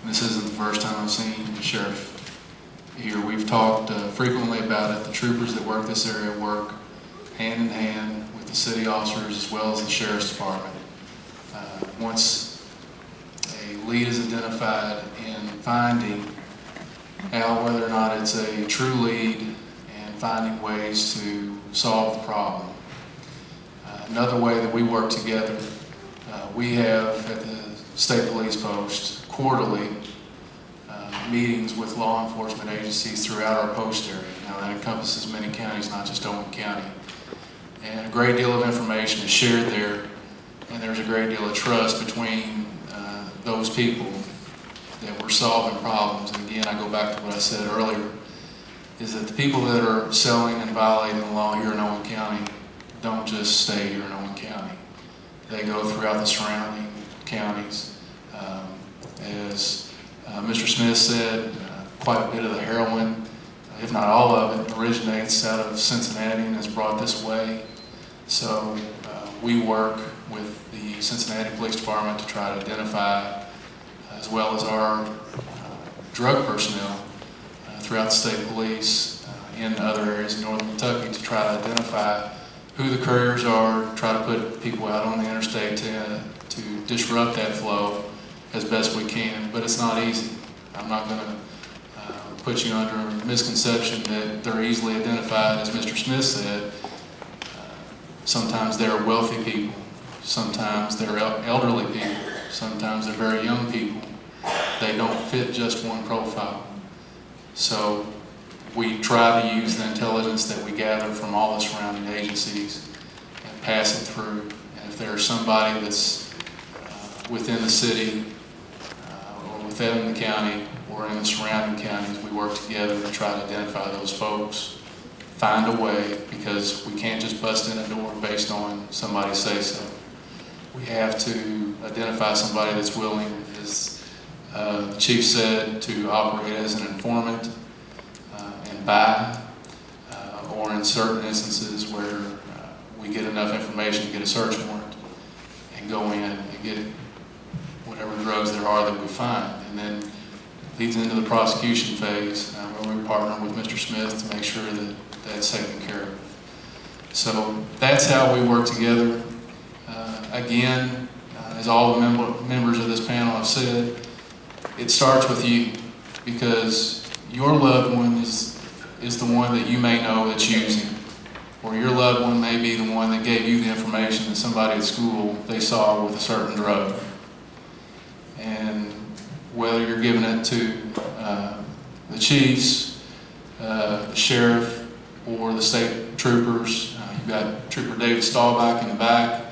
This isn't the first time I've seen the sheriff here. We've talked frequently about it. The troopers that work this area work hand in hand with the city officers as well as the sheriff's department. Once a lead is identified in finding out whether or not it's a true lead and finding ways to solve the problem. Another way that we work together, we have at the State Police Post quarterly meetings with law enforcement agencies throughout our post area. Now that encompasses many counties, not just Owen County. And a great deal of information is shared there, and there's a great deal of trust between those people that we're solving problems. And again, I go back to what I said earlier, is that the people that are selling and violating the law here in Owen County don't just stay here in Owen County. They go throughout the surrounding counties. As Mr. Smith said, quite a bit of the heroin, if not all of it, originates out of Cincinnati and is brought this way. So we work with the Cincinnati Police Department to try to identify, as well as our drug personnel throughout the state police in other areas in northern Kentucky, to try to identify who the couriers are, try to put people out on the interstate to disrupt that flow as best we can, but it's not easy. I'm not going to put you under a misconception that they're easily identified. As Mr. Smith said, sometimes they're wealthy people, sometimes they're elderly people, sometimes they're very young people. They don't fit just one profile. So we try to use the intelligence that we gather from all the surrounding agencies and pass it through. And if there's somebody that's within the city, or within the county, or in the surrounding counties, we work together to try to identify those folks, find a way, because we can't just bust in a door based on somebody say so. We have to identify somebody that's willing, as the chief said, to operate as an informant and buy, or in certain instances where we get enough information to get a search warrant and go in and get whatever drugs there are that we find. And then leads into the prosecution phase, where we partner with Mr. Smith to make sure that that's taken care of. So that's how we work together. Again, as all the members of this panel have said, it starts with you, because your loved one is the one that you may know that's using, or your loved one may be the one that gave you the information that somebody at school they saw with a certain drug. And whether you're giving it to the chiefs, the sheriff, or the state troopers, you've got Trooper David Stahlbach in the back,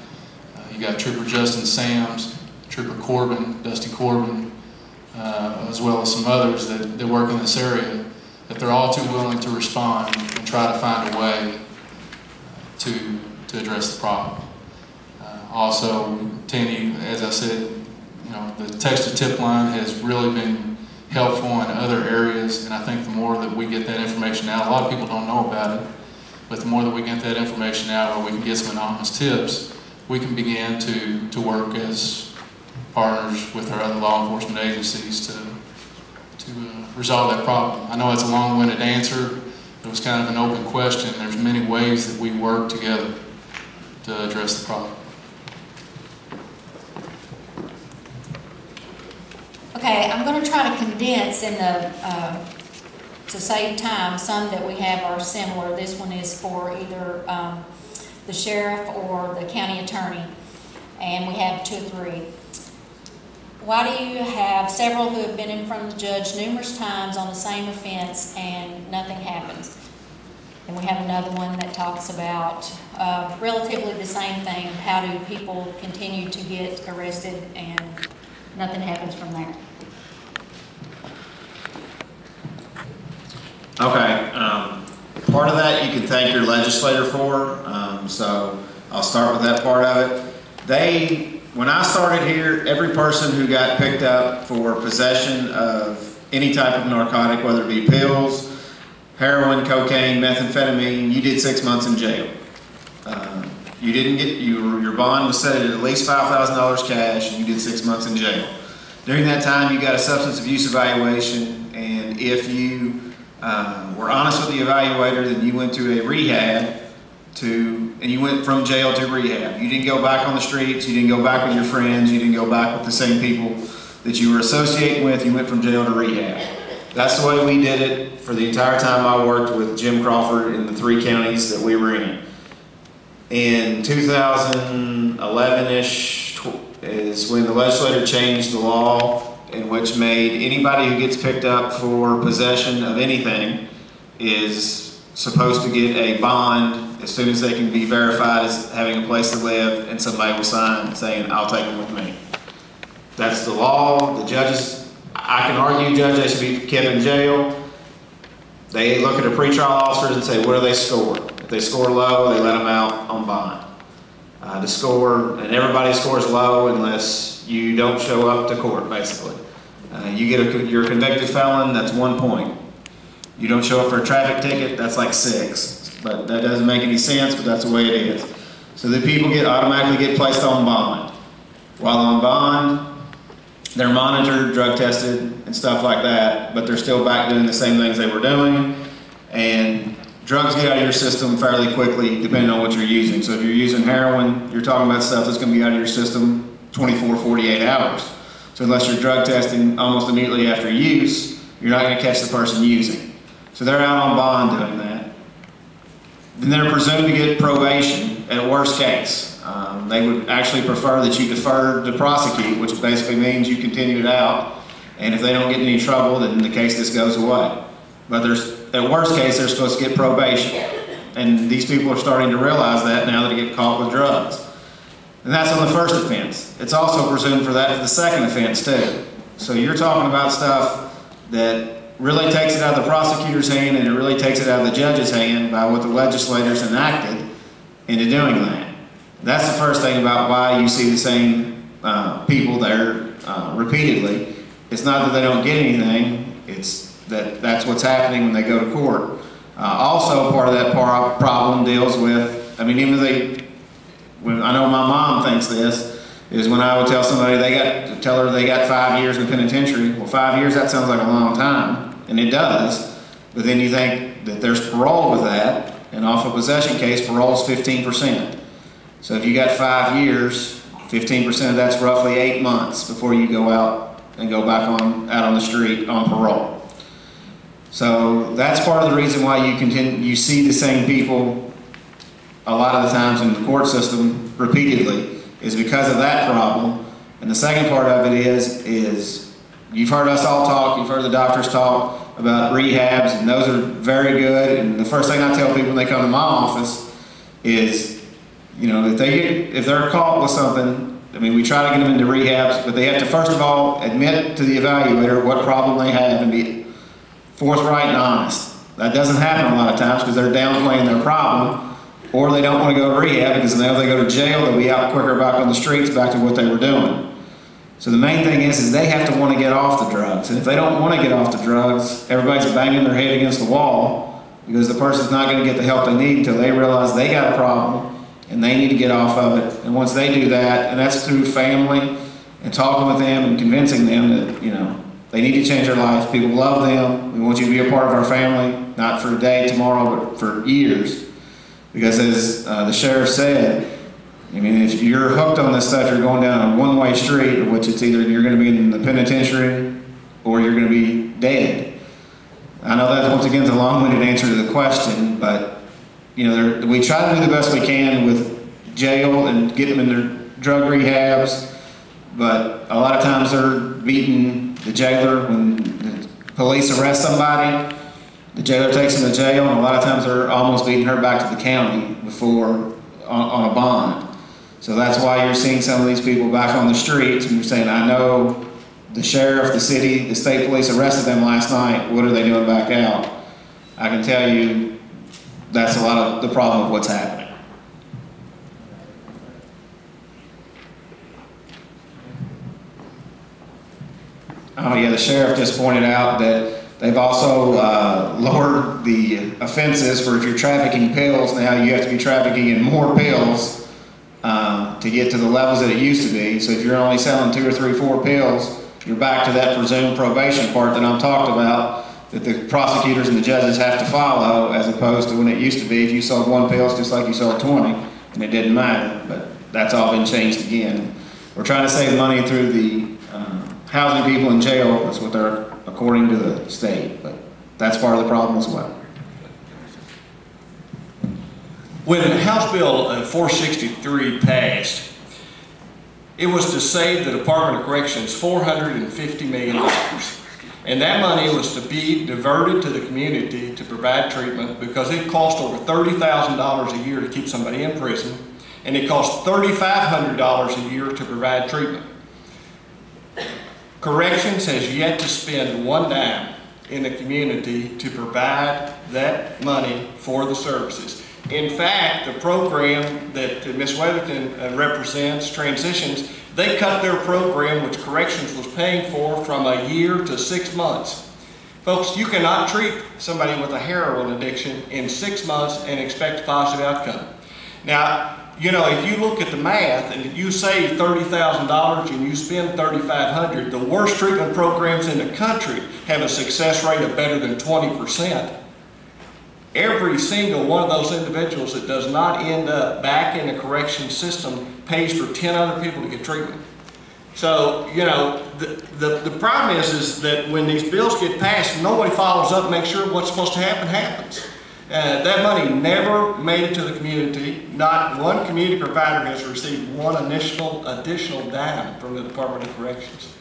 you got Trooper Justin Sams, Trooper Corbin, Dusty Corbin, as well as some others that work in this area, that they're all too willing to respond and try to find a way to address the problem. Also, we continue, as I said, the text-to-tip line has really been helpful in other areas, and I think the more that we get that information out, a lot of people don't know about it, but the more that we get that information out, or we can get some anonymous tips, we can begin to work as partners with our other law enforcement agencies to resolve that problem. I know it's a long-winded answer. It was kind of an open question. There's many ways that we work together to address the problem. Okay, I'm going to try to condense in to save time. Some that we have are similar. This one is for either the sheriff or the county attorney, and we have 2 or 3. Why do you have several who have been in front of the judge numerous times on the same offense and nothing happens? And we have another one that talks about relatively the same thing. How do people continue to get arrested and nothing happens from there? Okay, part of that you can thank your legislator for, so I'll start with that part of it. When I started here, every person who got picked up for possession of any type of narcotic, whether it be pills, heroin, cocaine, methamphetamine, you did 6 months in jail. You didn't get, your bond was set at least $5,000 cash, and you did 6 months in jail. During that time, you got a substance abuse evaluation, and if you were honest with the evaluator, then you went to a rehab and you went from jail to rehab. You didn't go back on the streets, you didn't go back with your friends, you didn't go back with the same people that you were associating with, you went from jail to rehab. That's the way we did it for the entire time I worked with Jim Crawford in the 3 counties that we were in. In 2011-ish is when the legislature changed the law, in which made anybody who gets picked up for possession of anything is supposed to get a bond as soon as they can be verified as having a place to live, and somebody will sign saying, I'll take them with me. That's the law. The judges, I can argue, Judge, they should be kept in jail. They look at the pretrial officers and say, what do they score? If they score low, they let them out on bond. And everybody scores low unless you don't show up to court, basically. You're a convicted felon, that's 1 point. You don't show up for a traffic ticket, that's like 6. But that doesn't make any sense, but that's the way it is. So the people automatically get placed on bond. While on bond, they're monitored, drug tested, and stuff like that, but they're still back doing the same things they were doing. And drugs get out of your system fairly quickly, depending on what you're using. So if you're using heroin, you're talking about stuff that's going to be out of your system 24, 48 hours. So unless you're drug testing almost immediately after use, you're not going to catch the person using. So they're out on bond doing that. Then they're presumed to get probation at worst case. They would actually prefer that you defer to prosecute, which basically means you continue it out. And if they don't get in any trouble, then the case just goes away. But at worst case, they're supposed to get probation. And these people are starting to realize that now that they get caught with drugs. And that's on the first offense. It's also presumed for that for the second offense too. So you're talking about stuff that really takes it out of the prosecutor's hand, and it really takes it out of the judge's hand by what the legislators enacted into doing that. That's the first thing about why you see the same people there repeatedly. It's not that they don't get anything, it's that that's what's happening when they go to court. Also, part of that problem deals with, I mean, even though I know my mom thinks this, is when I would tell somebody tell her they got 5 years in penitentiary. Well, 5 years, that sounds like a long time, and it does. But then you think that there's parole with that, and off a possession case, parole is 15%. So if you got 5 years, 15% of that's roughly 8 months before you go out and go back out on the street on parole. So that's part of the reason why you see the same people a lot of the times in the court system repeatedly, is because of that problem. And the second part of it is you've heard us all talk, you've heard the doctors talk about rehabs, and those are very good. And the first thing I tell people when they come to my office is, you know, if they're caught with something, I mean, we try to get them into rehabs, but they have to first of all admit to the evaluator what problem they have and be forthright and honest. That doesn't happen a lot of times because they're downplaying their problem, or they don't want to go to rehab because now if they go to jail, they'll be out quicker back on the streets back to what they were doing. So the main thing is they have to want to get off the drugs. And if they don't want to get off the drugs, everybody's banging their head against the wall because the person's not going to get the help they need until they realize they got a problem and they need to get off of it. And once they do that, and that's through family and talking with them and convincing them that, you know, they need to change their life. People love them. We want you to be a part of our family, not for a day, tomorrow, but for years. Because as the sheriff said, I mean, if you're hooked on this stuff, you're going down a one-way street, of which it's either you're going to be in the penitentiary or you're going to be dead. I know that once again is a long-winded answer to the question, but you know, we try to do the best we can with jail and get them in their drug rehabs, but a lot of times they're beating the jailer when the police arrest somebody. The jailer takes them to jail, and a lot of times they're almost beating her back to the county before on a bond. So that's why you're seeing some of these people back on the streets, and you're saying, I know the sheriff, the city, the state police arrested them last night. What are they doing back out? I can tell you that's a lot of the problem of what's happening. Oh yeah, the sheriff just pointed out that they've also lowered the offenses for if you're trafficking pills. Now you have to be trafficking in more pills to get to the levels that it used to be. So if you're only selling 2 or 3, 4 pills, you're back to that presumed probation part that I'm talked about, that the prosecutors and the judges have to follow, as opposed to when it used to be, if you sold 1 pill, it's just like you sold 20, and it didn't matter. But that's all been changed again. We're trying to save money through the housing people in jail. That's what they're, according to the state, but that's part of the problem as well. When House Bill 463 passed, it was to save the Department of Corrections $450 million. And that money was to be diverted to the community to provide treatment, because it cost over $30,000 a year to keep somebody in prison, and it cost $3,500 a year to provide treatment. Corrections has yet to spend 1 dime in the community to provide that money for the services. In fact, the program that Ms. Weatherton represents, Transitions, they cut their program, which Corrections was paying for, from a year to 6 months. Folks, you cannot treat somebody with a heroin addiction in 6 months and expect a positive outcome. Now, you know, if you look at the math and you save $30,000 and you spend $3,500, the worst treatment programs in the country have a success rate of better than 20%. Every single one of those individuals that does not end up back in the correction system pays for 10 other people to get treatment. So, you know, the problem is that when these bills get passed, nobody follows up and makes sure what's supposed to happen happens. That money never made it to the community. Not one community provider has received one additional dime from the Department of Corrections.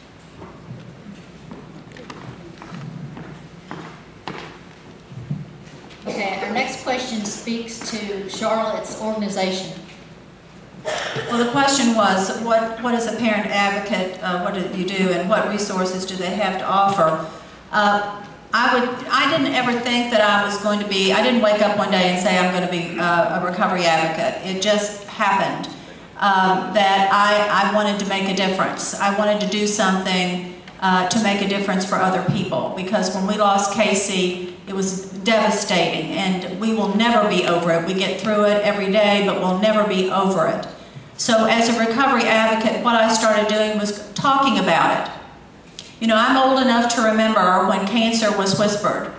Okay, our next question speaks to Charlotte's organization. Well, the question was, what is a parent advocate, what do you do, and what resources do they have to offer? I didn't ever think that I was going to be, I didn't wake up one day and say I'm going to be a recovery advocate. It just happened that I wanted to make a difference. I wanted to do something to make a difference for other people, because when we lost Casey, it was devastating, and we will never be over it. We get through it every day, but we'll never be over it. So as a recovery advocate, what I started doing was talking about it. You know, I'm old enough to remember when cancer was whispered.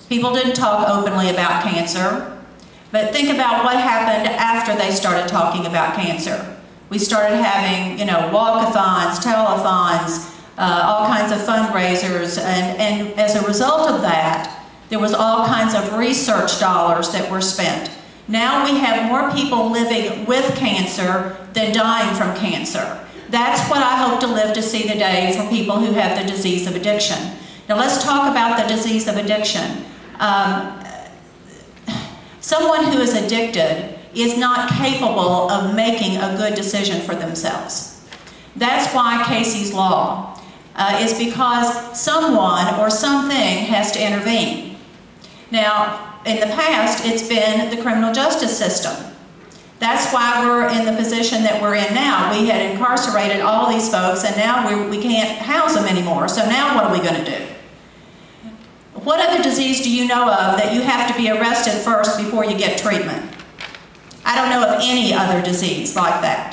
People didn't talk openly about cancer, but think about what happened after they started talking about cancer. We started having, you know, walkathons, telethons, all kinds of fundraisers, and as a result of that, there was all kinds of research dollars that were spent. Now we have more people living with cancer than dying from cancer. That's what I hope to live to see the day for people who have the disease of addiction. Now let's talk about the disease of addiction. Someone who is addicted is not capable of making a good decision for themselves. That's why Casey's Law is because someone or something has to intervene. Now, in the past, it's been the criminal justice system. That's why we're in the position that we're in now. We had incarcerated all these folks, and now we can't house them anymore. So now what are we going to do? What other disease do you know of that you have to be arrested first before you get treatment? I don't know of any other disease like that.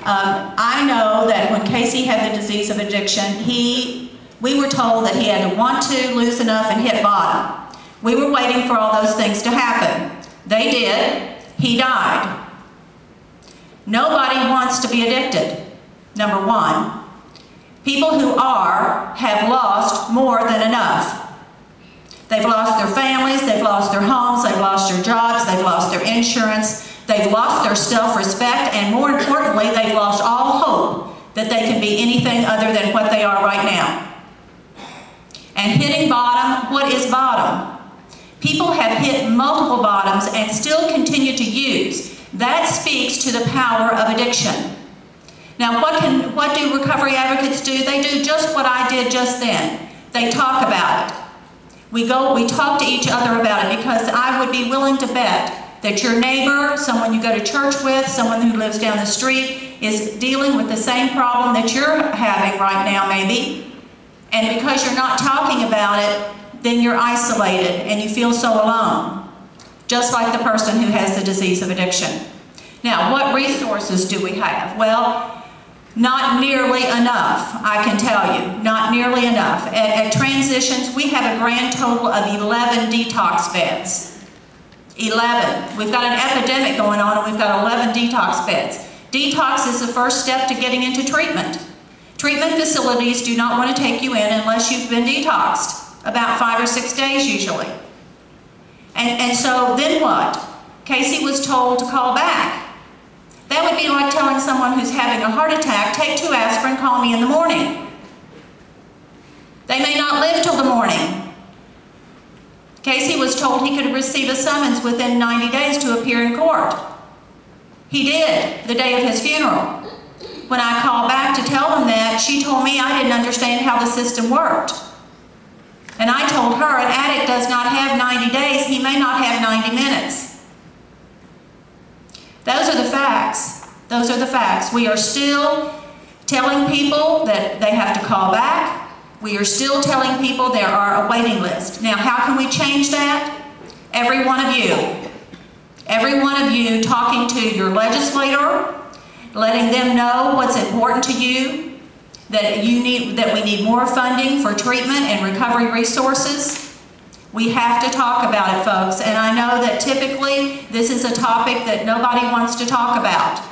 I know that when Casey had the disease of addiction, we were told that he had to want to, lose enough, and hit bottom. We were waiting for all those things to happen. They did. He died. Nobody wants to be addicted, number one. People who are have lost more than enough. They've lost their families, they've lost their homes, they've lost their jobs, they've lost their insurance, they've lost their self-respect, and more importantly, they've lost all hope that they can be anything other than what they are right now. And hitting bottom, what is bottom? People have hit multiple bottoms and still continue to use. That speaks to the power of addiction. Now, what do recovery advocates do? They do just what I did just then. They talk about it. We talk to each other about it, because I would be willing to bet that your neighbor, someone you go to church with, someone who lives down the street, is dealing with the same problem that you're having right now, maybe. And because you're not talking about it, then you're isolated and you feel so alone, just like the person who has the disease of addiction. Now, what resources do we have? Well, not nearly enough, I can tell you, not nearly enough. At Transitions, we have a grand total of 11 detox beds. 11. We've got an epidemic going on, and we've got 11 detox beds. Detox is the first step to getting into treatment. Treatment facilities do not want to take you in unless you've been detoxed. About 5 or 6 days usually. And so then what? Casey was told to call back. That would be like telling someone who's having a heart attack, take 2 aspirin, call me in the morning. They may not live till the morning. Casey was told he could receive a summons within 90 days to appear in court. He did, the day of his funeral. When I called back to tell him that, she told me I didn't understand how the system worked. And I told her an addict does not have 90 days, he may not have 90 minutes. Those are the facts. Those are the facts. We are still telling people that they have to call back. We are still telling people there are a waiting list. Now, how can we change that? Every one of you. Every one of you talking to your legislator, letting them know what's important to you, that we need more funding for treatment and recovery resources. We have to talk about it, folks, and I know that typically this is a topic that nobody wants to talk about.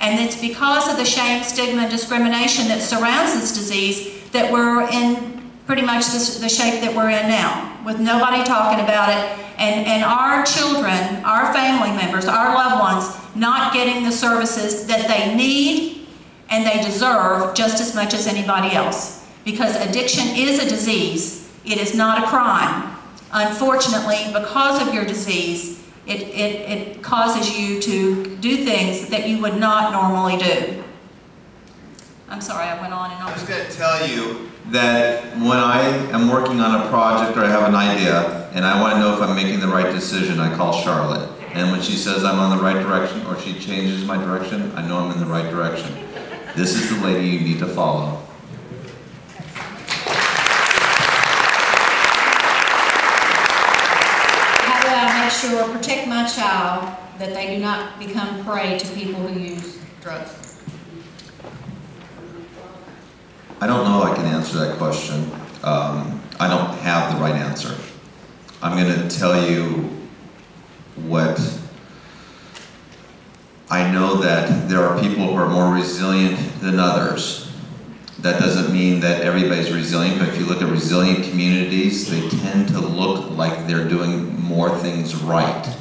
And it's because of the shame, stigma, and discrimination that surrounds this disease that we're in pretty much the shape that we're in now, with nobody talking about it, and our children, our family members, our loved ones not getting the services that they need and they deserve just as much as anybody else. Because addiction is a disease, it is not a crime. Unfortunately, because of your disease, It causes you to do things that you would not normally do. I'm sorry, I went on and on. I'm just going to tell you that when I am working on a project or I have an idea and I want to know if I'm making the right decision, I call Charlotte. And when she says I'm on the right direction or she changes my direction, I know I'm in the right direction. This is the lady you need to follow. How do I make sure, protect my child, that they do not become prey to people who use drugs? I don't know I can answer that question. I don't have the right answer. I'm going to tell you what I know, that there are people who are more resilient than others. That doesn't mean that everybody's resilient, but if you look at resilient communities, they tend to look like they're doing more things right.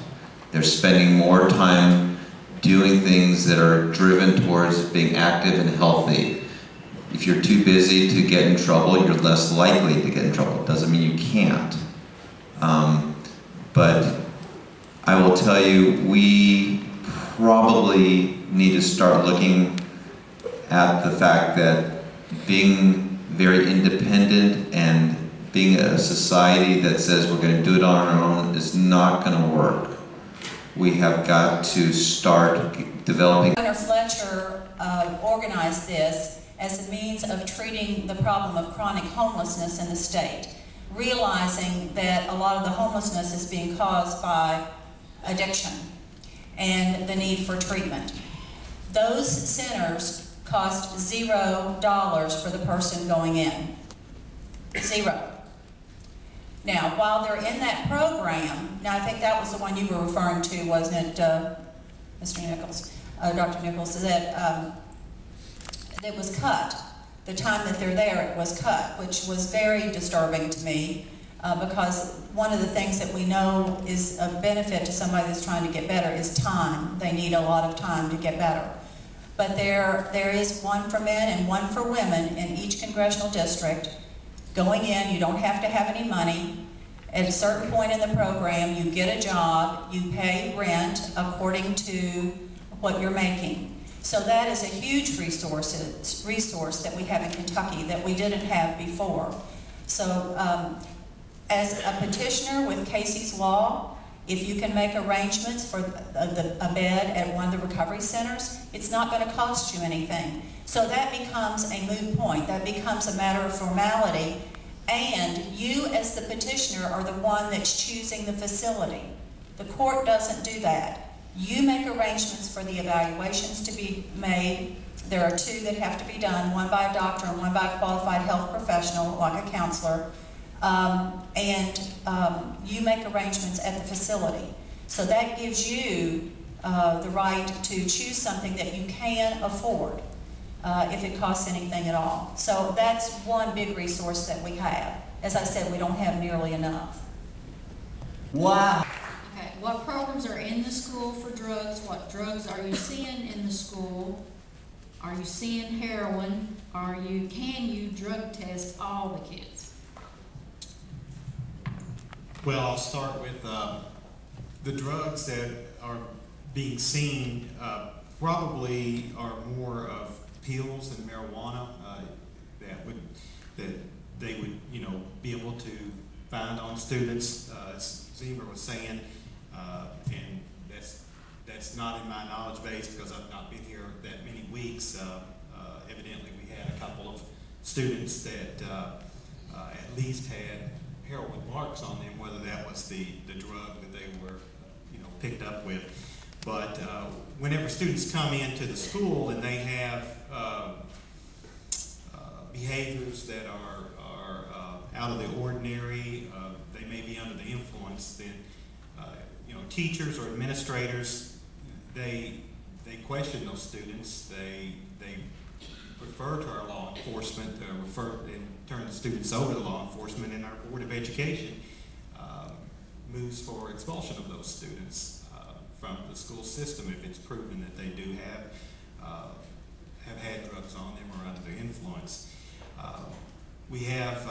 They're spending more time doing things that are driven towards being active and healthy. If you're too busy to get in trouble, you're less likely to get in trouble. It doesn't mean you can't. But I will tell you, we probably need to start looking at the fact that being very independent and being a society that says we're going to do it on our own is not going to work. We have got to start developing. Governor Fletcher organized this as a means of treating the problem of chronic homelessness in the state, realizing that a lot of the homelessness is being caused by addiction and the need for treatment. Those centers cost $0 for the person going in. Zero. Now, while they're in that program, now I think that was the one you were referring to, wasn't it, Mr. Nichols, Dr. Nichols, that it was cut. The time that they're there, it was cut, which was very disturbing to me, because one of the things that we know is a benefit to somebody that's trying to get better is time. They need a lot of time to get better. But there is one for men and one for women in each congressional district. Going in, you don't have to have any money. At a certain point in the program, you get a job, you pay rent according to what you're making. So that is a huge resource that we have in Kentucky that we didn't have before. So as a petitioner with Casey's Law, if you can make arrangements for a bed at one of the recovery centers, it's not going to cost you anything. So that becomes a moot point. That becomes a matter of formality. And you as the petitioner are the one that's choosing the facility. The court doesn't do that. You make arrangements for the evaluations to be made. There are two that have to be done, one by a doctor and one by a qualified health professional, like a counselor. You make arrangements at the facility. So that gives you the right to choose something that you can afford if it costs anything at all. So that's one big resource that we have. As I said, we don't have nearly enough. Wow. Okay, what programs are in the school for drugs? What drugs are you seeing in the school? Are you seeing heroin? Can you drug test all the kids? Well, I'll start with the drugs that are being seen probably are more of pills and marijuana that they would be able to find on students, as Zimmer was saying, and that's not in my knowledge base because I've not been here that many weeks. Evidently, we had a couple of students that at least had heroin marks on them, whether that was the drug that they were picked up with. But whenever students come into the school and they have behaviors that are out of the ordinary, they may be under the influence, then teachers or administrators, they question those students. They refer to our law enforcement, and turn the students over to law enforcement, and our Board of Education moves for expulsion of those students from the school system if it's proven that they do have had drugs on them or under their influence. We have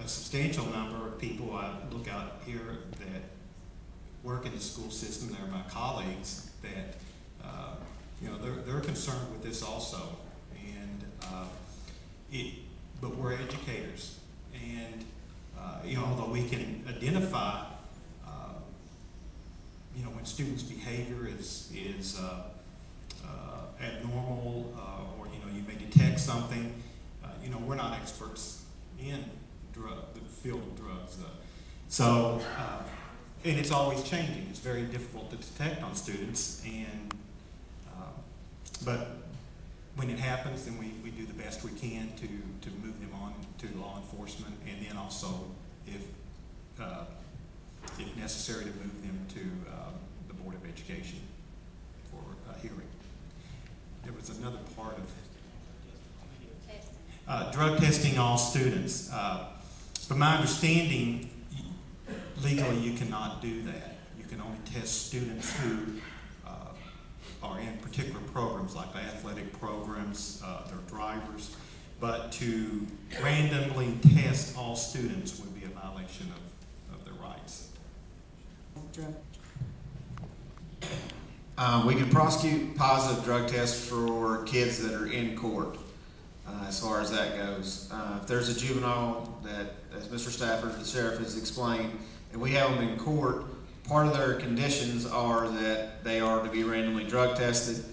a substantial number of people I look out here that work in the school system. They're my colleagues that, you know, they're concerned with this also. And but we're educators, and you know, although we can identify, you know, when students' behavior is abnormal, or you know, you may detect something. You know, we're not experts in the field of drugs, so and it's always changing. It's very difficult to detect on students, and but when it happens, then we do the best we can to move them on to law enforcement, and then also, if necessary, to move them to the Board of Education for a hearing. There was another part of drug testing all students. From my understanding, legally you cannot do that. You can only test students who are in particular programs, like the athletic programs, their drivers, but to randomly test all students would be a violation of their rights. We can prosecute positive drug tests for kids that are in court, as far as that goes. If there's a juvenile that, as Mr. Stafford, the sheriff, has explained, and we have them in court, part of their conditions are that they are to be randomly drug tested,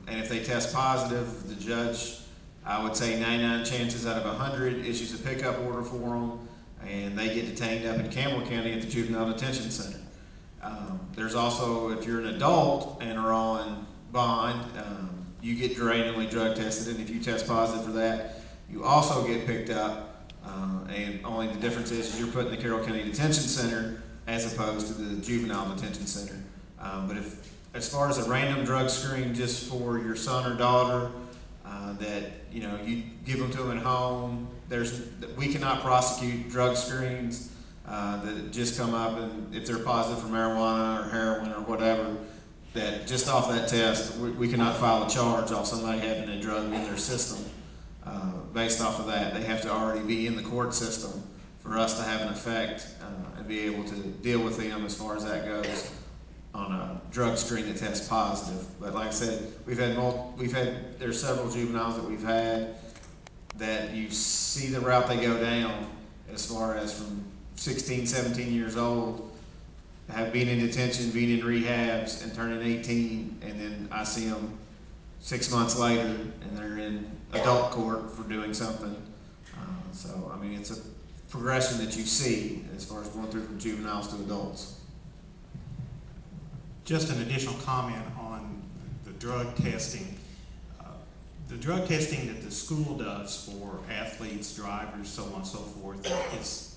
and if they test positive, the judge, I would say 99 chances out of 100, issues a pickup order for them, and they get detained up in Campbell County at the Juvenile Detention Center. There's also, if you're an adult and are on bond, you get randomly drug tested, and if you test positive for that, you also get picked up, and only the difference is you're put in the Carroll County Detention Center as opposed to the Juvenile Detention Center. But if, as far as a random drug screen just for your son or daughter, that, you know, you give them to them at home, we cannot prosecute drug screens that just come up, and if they're positive for marijuana or heroin or whatever, that just off that test, we cannot file a charge off somebody having a drug in their system. Based off of that, they have to already be in the court system for us to have an effect and be able to deal with them as far as that goes on a drug screen that tests positive. But like I said, there's several juveniles that we've had that you see the route they go down as far as from 16, 17 years old, have been in detention, been in rehabs, and turning 18, and then I see them 6 months later, and they're in adult court for doing something. So, I mean, it's a progression that you see as far as going through from juveniles to adults. Just an additional comment on the drug testing. The drug testing that the school does for athletes, drivers, so on and so forth, is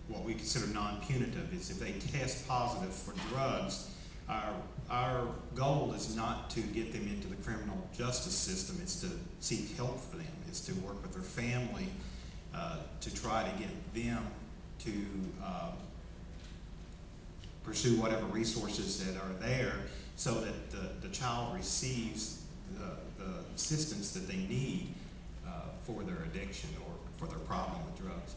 what we consider non-punitive. Is if they test positive for drugs, our goal is not to get them into the criminal justice system. It's to seek help for them. It's to work with their family to try to get them to pursue whatever resources that are there, so that the child receives the assistance that they need for their addiction or for their problem with drugs.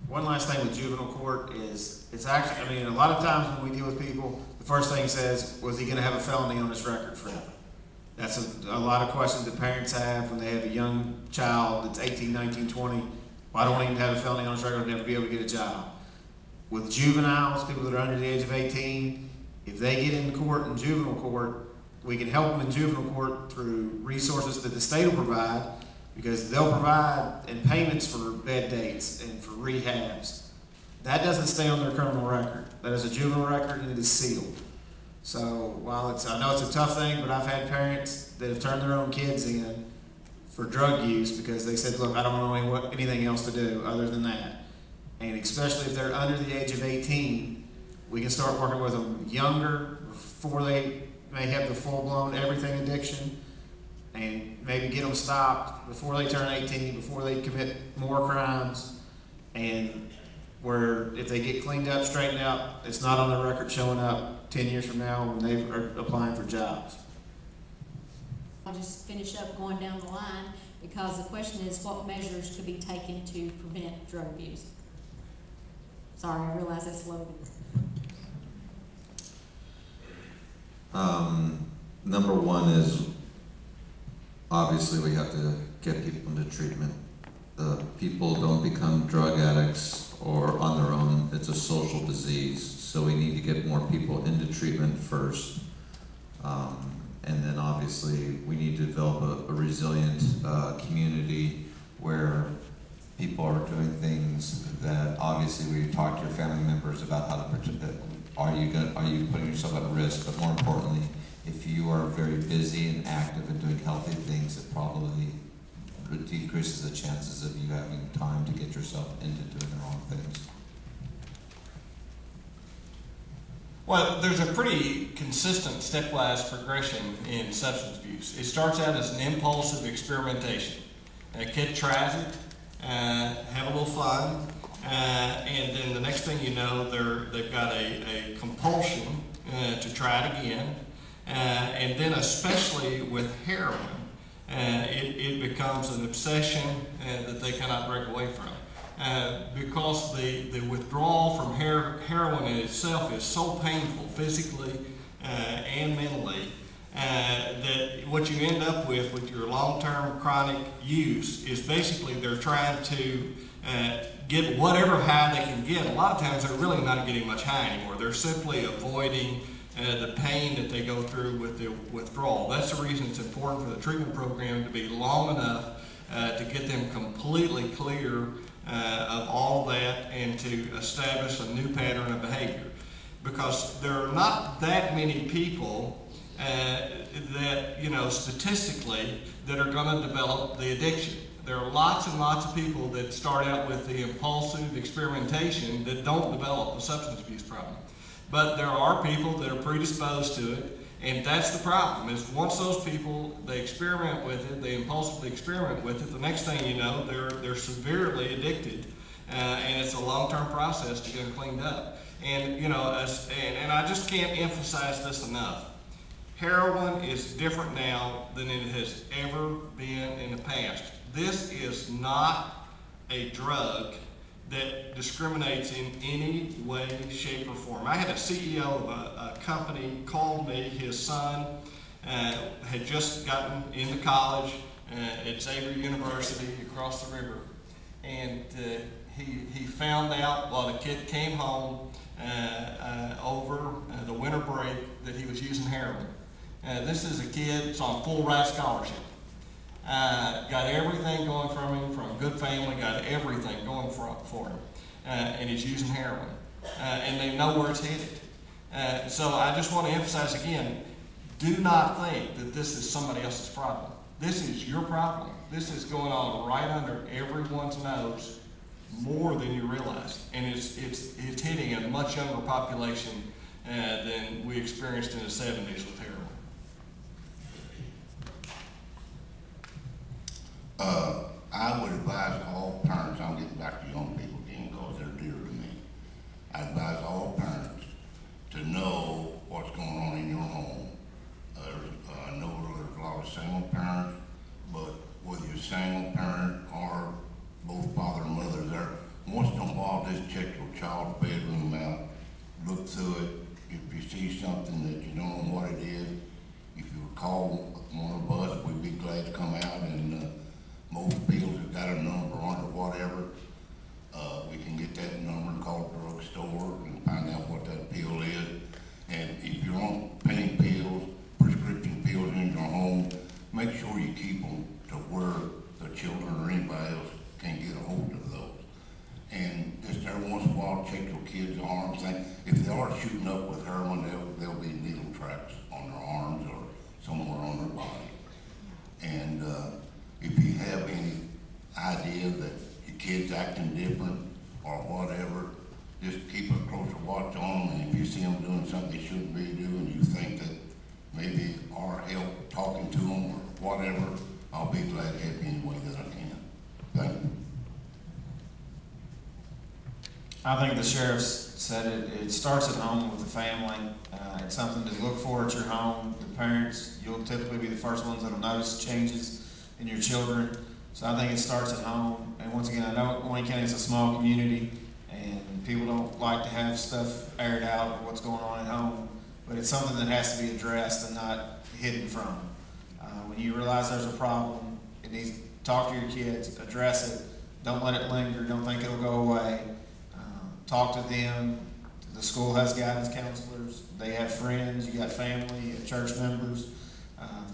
One last thing with juvenile court is, it's actually, I mean, a lot of times when we deal with people, the first thing says, was he going to have a felony on his record forever? That's a lot of questions that parents have when they have a young child that's 18, 19, 20. Why don't he even have a felony on his record and never be able to get a job? With juveniles, people that are under the age of 18, if they get in court in juvenile court, we can help them in juvenile court through resources that the state will provide, because they'll provide in payments for bed dates and for rehabs. That doesn't stay on their criminal record. That is a juvenile record, and it is sealed. So while I know it's a tough thing, but I've had parents that have turned their own kids in for drug use because they said, look, I don't know anything else to do other than that. And especially if they're under the age of 18, we can start working with them younger, before they may have the full-blown everything addiction, and maybe get them stopped before they turn 18, before they commit more crimes, and where if they get cleaned up, straightened out, it's not on their record showing up 10 years from now when they are applying for jobs. I'll just finish up going down the line. because the question is what measures could be taken to prevent drug abuse. Sorry, I realize that's loaded. Number one is, obviously we have to get people into treatment. People don't become drug addicts or on their own. It's a social disease. So we need to get more people into treatment first. And then obviously we need to develop a resilient community where people are doing things that obviously we talk to your family members about how to protect. Are you putting yourself at risk? But more importantly, if you are very busy and active and doing healthy things, it probably decreases the chances of you having time to get yourself into doing the wrong things. Well, there's a pretty consistent stepwise progression in substance abuse. It starts out as an impulsive experimentation. A kid tries it, have a little fun, and then the next thing you know, they've got a compulsion to try it again. And then especially with heroin, it becomes an obsession that they cannot break away from. Because the withdrawal from heroin in itself is so painful physically and mentally that what you end up with your long-term chronic use is basically they're trying to get whatever high they can get. A lot of times they're really not getting much high anymore. They're simply avoiding the pain that they go through with the withdrawal. That's the reason it's important for the treatment program to be long enough to get them completely clear of all that and to establish a new pattern of behavior. Because there are not that many people that, you know, statistically, that are going to develop the addiction. There are lots and lots of people that start out with the impulsive experimentation that don't develop a substance abuse problem. But there are people that are predisposed to it, and that's the problem, is once those people, they experiment with it, they impulsively experiment with it, the next thing you know, they're severely addicted, and it's a long-term process to get them cleaned up. And, you know, and I just can't emphasize this enough. Heroin is different now than it has ever been in the past. This is not a drug that discriminates in any way, shape, or form. I had a CEO of a company call me. His son had just gotten into college at Xavier University across the river. And he found out while the kid came home over the winter break that he was using heroin. This is a kid that's on full ride scholarship. Got everything going from him, from a good family, got everything going for him. And he's using heroin. And they know where it's headed. So I just want to emphasize again, do not think that this is somebody else's problem. This is your problem. This is going on right under everyone's nose more than you realize. And it's hitting a much younger population than we experienced in the 70s with heroin. I would advise all parents, I'm getting back to young people again because they're dear to me. I advise all parents to know what's going on in your home. I know there's a lot of single parents, but whether you're single parent or both father and mother there, once in a while just check your child's bedroom out, look through it. If you see something that you don't know what it is, if you would call one of us, we'd be glad to come out, and most pills have got a number on it or whatever. We can get that number and call the drugstore and find out what that pill is. And if you're on pain pills, prescription pills in your home, make sure you keep them to where the children or anybody else can get a hold of those. And just every once in a while, check your kids' arms. If they are shooting up with heroin, there'll be needle tracks on their arms or somewhere on their body. And if you have any idea that your kid's acting different or whatever, just keep a closer watch on them. And if you see them doing something they shouldn't be doing, you think that maybe our help talking to them or whatever, I'll be glad to help you any way that I can. Thank you. I think the sheriff said it starts at home with the family. It's something to look for at your home. The parents, you'll typically be the first ones that'll notice changes and your children. So I think it starts at home. And once again, I know Owen County is a small community, and people don't like to have stuff aired out of what's going on at home, but it's something that has to be addressed and not hidden from. When you realize there's a problem, it needs to talk to your kids, address it. Don't let it linger. Don't think it'll go away. Talk to them. The school has guidance counselors. They have friends. You got family, you have church members,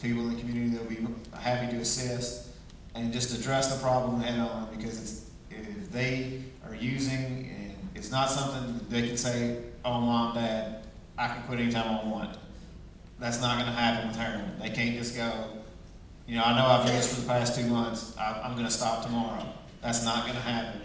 people in the community that will be happy to assist, and just address the problem head on, because if they are using, and it's not something that they can say, oh, Mom, Dad, I can quit anytime I want. That's not going to happen with heroin. They can't just go, you know, I know I've used for the past 2 months, I'm going to stop tomorrow. That's not going to happen.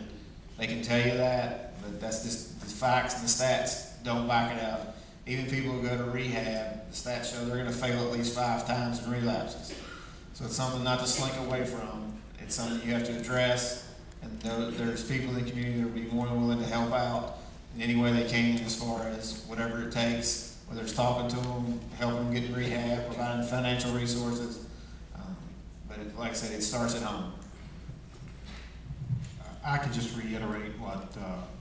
They can tell you that, but that's just the facts and the stats don't back it up. Even people who go to rehab, the stats show they're going to fail at least 5 times in relapses. So it's something not to slink away from. It's something you have to address, and there's people in the community that will be more than willing to help out in any way they can, as far as whatever it takes, whether it's talking to them, helping them get in rehab, providing financial resources. But like I said, it starts at home. I could just reiterate what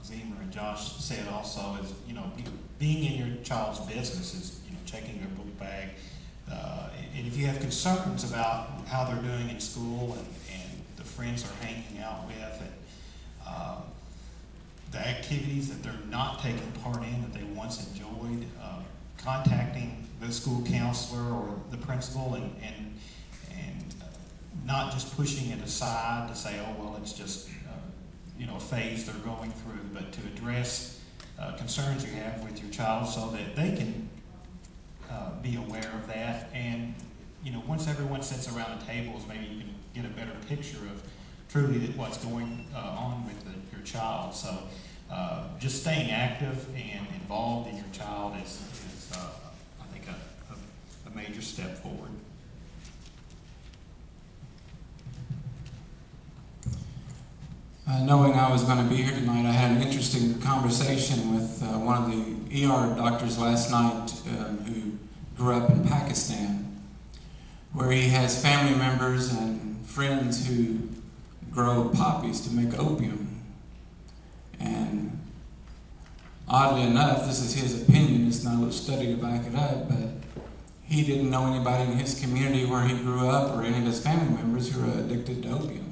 Zemer and Josh said also, is, you know, being in your child's business is, you know, checking their book bag. And if you have concerns about how they're doing in school and the friends they're hanging out with, and the activities that they're not taking part in that they once enjoyed, contacting the school counselor or the principal, and not just pushing it aside to say, oh, well, it's just you know, a phase they're going through, but to address concerns you have with your child so that they can be aware of that. And, you know, once everyone sits around the tables, maybe you can get a better picture of truly what's going on with your child. So just staying active and involved in your child is I think, a major step forward. Knowing I was going to be here tonight, I had an interesting conversation with one of the ER doctors last night who grew up in Pakistan, where he has family members and friends who grow poppies to make opium. And oddly enough, this is his opinion, it's not a study to back it up, but he didn't know anybody in his community where he grew up or any of his family members who were addicted to opium.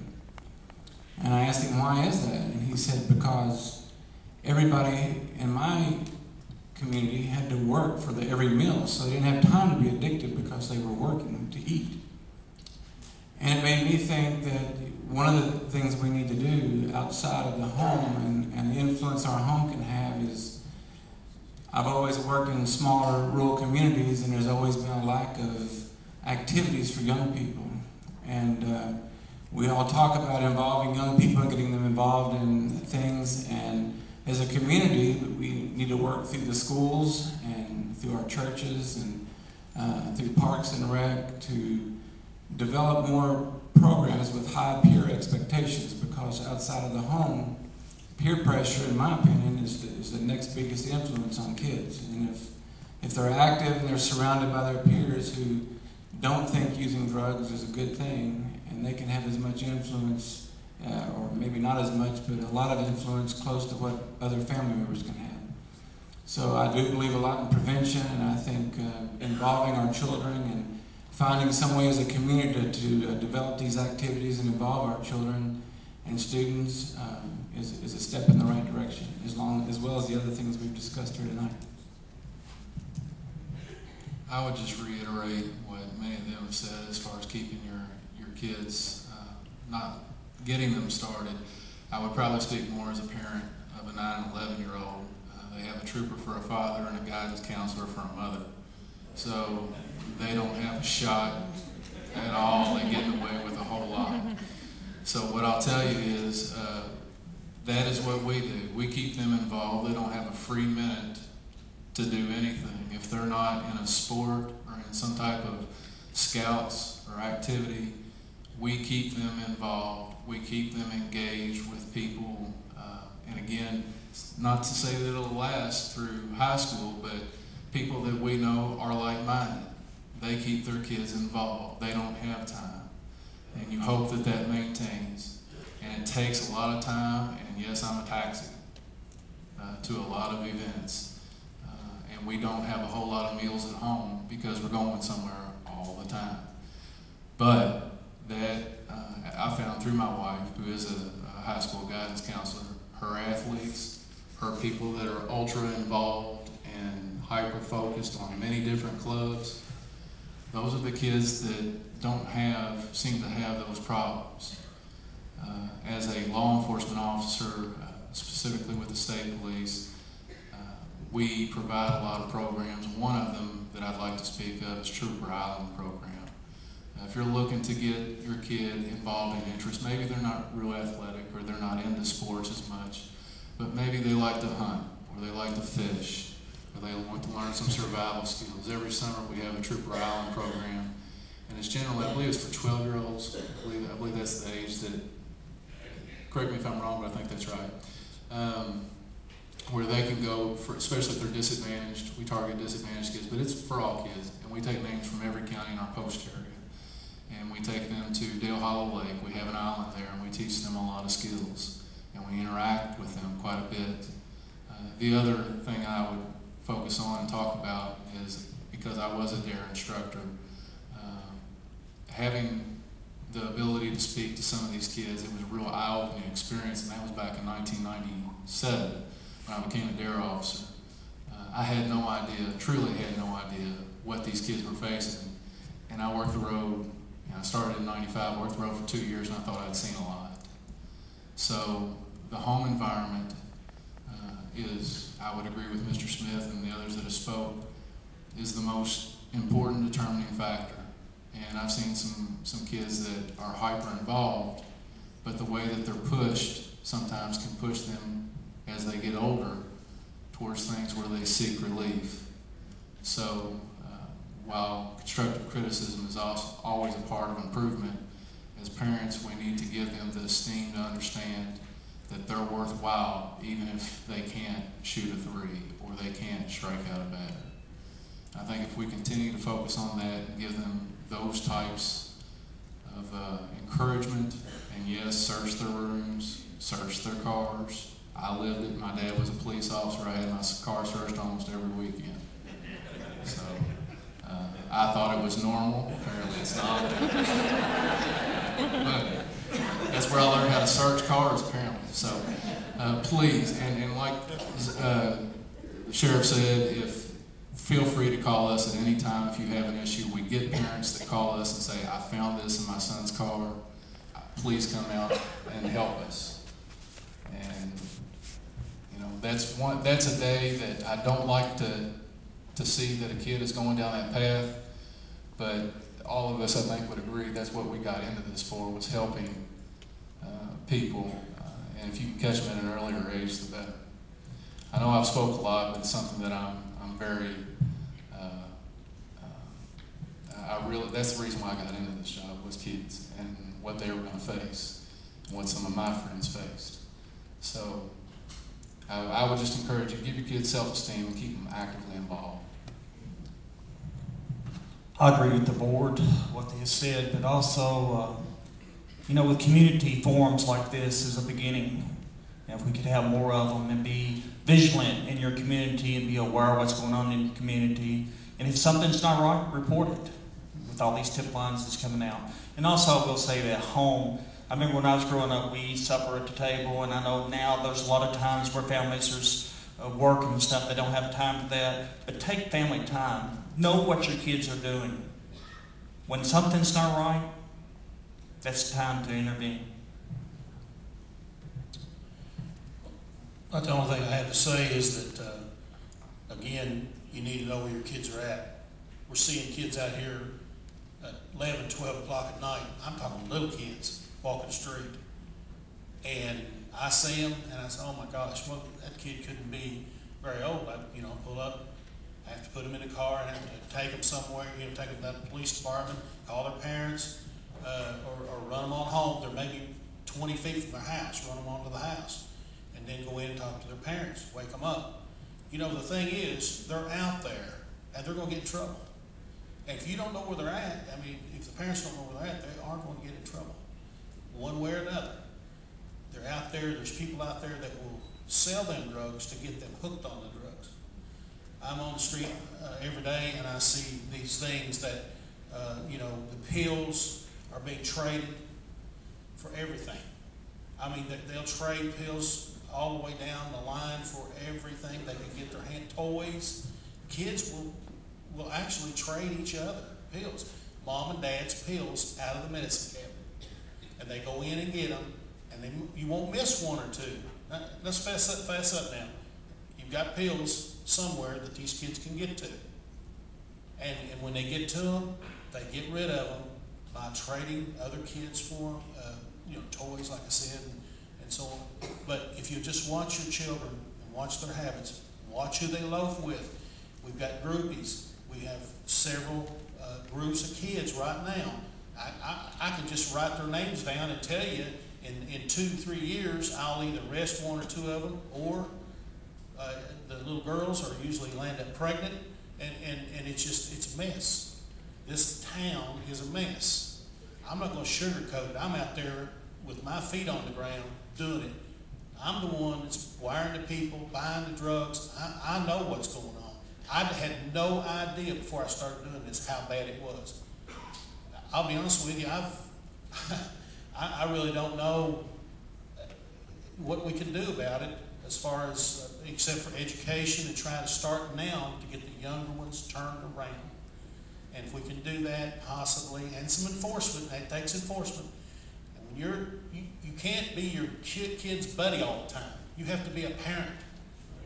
And I asked him, why is that? And he said, because everybody in my community had to work for every meal, so they didn't have time to be addicted because they were working to eat. And it made me think that one of the things we need to do outside of the home and the influence our home can have is, I've always worked in smaller rural communities, and there's always been a lack of activities for young people. And we all talk about involving young people and getting them involved in things, and as a community, we need to work through the schools and through our churches and through Parks and Rec to develop more programs with high peer expectations, because outside of the home, peer pressure, in my opinion, is the next biggest influence on kids. And if they're active and they're surrounded by their peers who don't think using drugs is a good thing, and they can have as much influence, or maybe not as much, but a lot of influence close to what other family members can have. So I do believe a lot in prevention, and I think involving our children and finding some way as a community to develop these activities and involve our children and students is a step in the right direction, as well as the other things we've discussed here tonight. I would just reiterate what many of them have said as far as keeping your kids, not getting them started. I would probably speak more as a parent of a 9 and 11-year-old. They have a trooper for a father and a guidance counselor for a mother. So they don't have a shot at all at getting away with a whole lot. So what I'll tell you is that is what we do. We keep them involved. They don't have a free minute to do anything. If they're not in a sport or in some type of scouts or activity, we keep them involved. We keep them engaged with people. And again, not to say that it'll last through high school, but people that we know are like-minded. They keep their kids involved. They don't have time. and you hope that that maintains. And it takes a lot of time, and yes, I'm a taxi to a lot of events. And we don't have a whole lot of meals at home because we're going somewhere all the time. But that I found through my wife, who is a high school guidance counselor, her athletes, her people that are ultra involved and hyper focused on many different clubs. Those are the kids that don't seem to have those problems. As a law enforcement officer, specifically with the state police, we provide a lot of programs. One of them that I'd like to speak of is Trooper Island program. If you're looking to get your kid involved in interests, maybe they're not real athletic or they're not into sports as much, but maybe they like to hunt or they like to fish or they want to learn some survival skills. Every summer we have a Trooper Island program, and it's generally, I believe it's for 12-year-olds. I believe that's the age that, correct me if I'm wrong, but I think that's right. Where they can go, especially if they're disadvantaged. We target disadvantaged kids, but it's for all kids. And we take names from every county in our post area. And we take them to Dale Hollow Lake. We have an island there, and we teach them a lot of skills. And we interact with them quite a bit. The other thing I would focus on and talk about is, because I was a DARE instructor, having the ability to speak to some of these kids, it was a real eye-opening experience, and that was back in 1997 when I became a DARE officer. I had no idea, truly had no idea, what these kids were facing. And I worked the road, I started in 95, worked the road for 2 years, and I thought I'd seen a lot. So the home environment is, I would agree with Mr. Smith and the others that have spoke, is the most important determining factor. And I've seen some kids that are hyper involved, but the way that they're pushed sometimes can push them as they get older towards things where they seek relief. So while constructive criticism is also always a part of improvement, as parents we need to give them the esteem to understand that they're worthwhile even if they can't shoot a 3 or they can't strike out a batter. I think if we continue to focus on that and give them those types of encouragement, and yes, search their rooms, search their cars. I lived it. My dad was a police officer. I had my car searched almost every weekend. So I thought it was normal. Apparently it's not. But that's where I learned how to search cars, apparently. So please, and like the sheriff said, feel free to call us at any time if you have an issue. We get parents that call us and say, I found this in my son's car. Please come out and help us. And you know, that's a day that I don't like to see that a kid is going down that path, but all of us, I think, would agree that's what we got into this for, was helping people. And if you can catch them at an earlier age, the better. I know I've spoke a lot, but it's something that I'm very, that's the reason why I got into this job, was kids and what they were going to face and what some of my friends faced. So I would just encourage you, give your kids self-esteem and keep them actively involved. I agree with the board, what they have said, but also, you know, with community forums like this is a beginning. And if we could have more of them and be vigilant in your community and be aware of what's going on in your community. And if something's not right, report it with all these tip lines that's coming out. And also I will say that home, I remember when I was growing up, we eat supper at the table, and I know now there's a lot of times where families are working and stuff, they don't have time for that. But take family time. Know what your kids are doing. When something's not right, that's time to intervene. But the only thing I have to say is that, again, you need to know where your kids are at. We're seeing kids out here at 11, 12 o'clock at night. I'm talking little kids walking the street. And I see them, and I say, oh my gosh, well, that kid couldn't be very old. I, pull up, I have to put them in a car, and have to take them somewhere, take them to the police department, call their parents, or run them on home. They're maybe 20 feet from their house, run them onto the house. And then go in and talk to their parents, wake them up. The thing is, they're out there, and they're going to get in trouble. And if you don't know where they're at, I mean, if the parents don't know where they're at, they are going to get in trouble, one way or another. They're out there, there's people out there that will sell them drugs to get them hooked on the drugs. I'm on the street every day and I see these things that, you know, the pills are being traded for everything. I mean, they'll trade pills all the way down the line for everything. They can get their hand toys. Kids will actually trade each other pills. Mom and dad's pills out of the medicine cabinet. And they go in and get them, and you won't miss one or two. Now, let's fess up now. You've got pills somewhere that these kids can get to. And when they get to them, they get rid of them by trading other kids for you know, toys, like I said, and so on. But if you just watch your children and watch their habits, watch who they loaf with. We've got groupies. We have several groups of kids right now. I can just write their names down and tell you in 2 to 3 years, I'll either arrest 1 or 2 of them, or the little girls are usually land up pregnant, and it's a mess. This town is a mess. I'm not going to sugarcoat it. I'm out there with my feet on the ground doing it. I'm the one that's wiring the people, buying the drugs. I know what's going on. I had no idea before I started doing this how bad it was. I'll be honest with you, I really don't know what we can do about it as far as, except for education and try to start now to get the younger ones turned around. And if we can do that, possibly, and some enforcement, that takes enforcement. And when you can't be your kid's buddy all the time. You have to be a parent.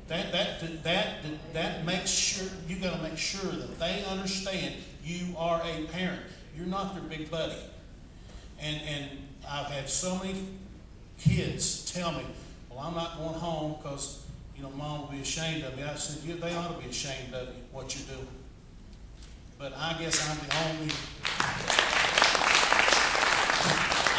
That makes sure, you got to make sure that they understand you are a parent. You're not their big buddy. And I've had so many kids tell me, well, I'm not going home because, you know, Mom will be ashamed of me. I said, yeah, they ought to be ashamed of you, what you're doing. But I guess I'm the only,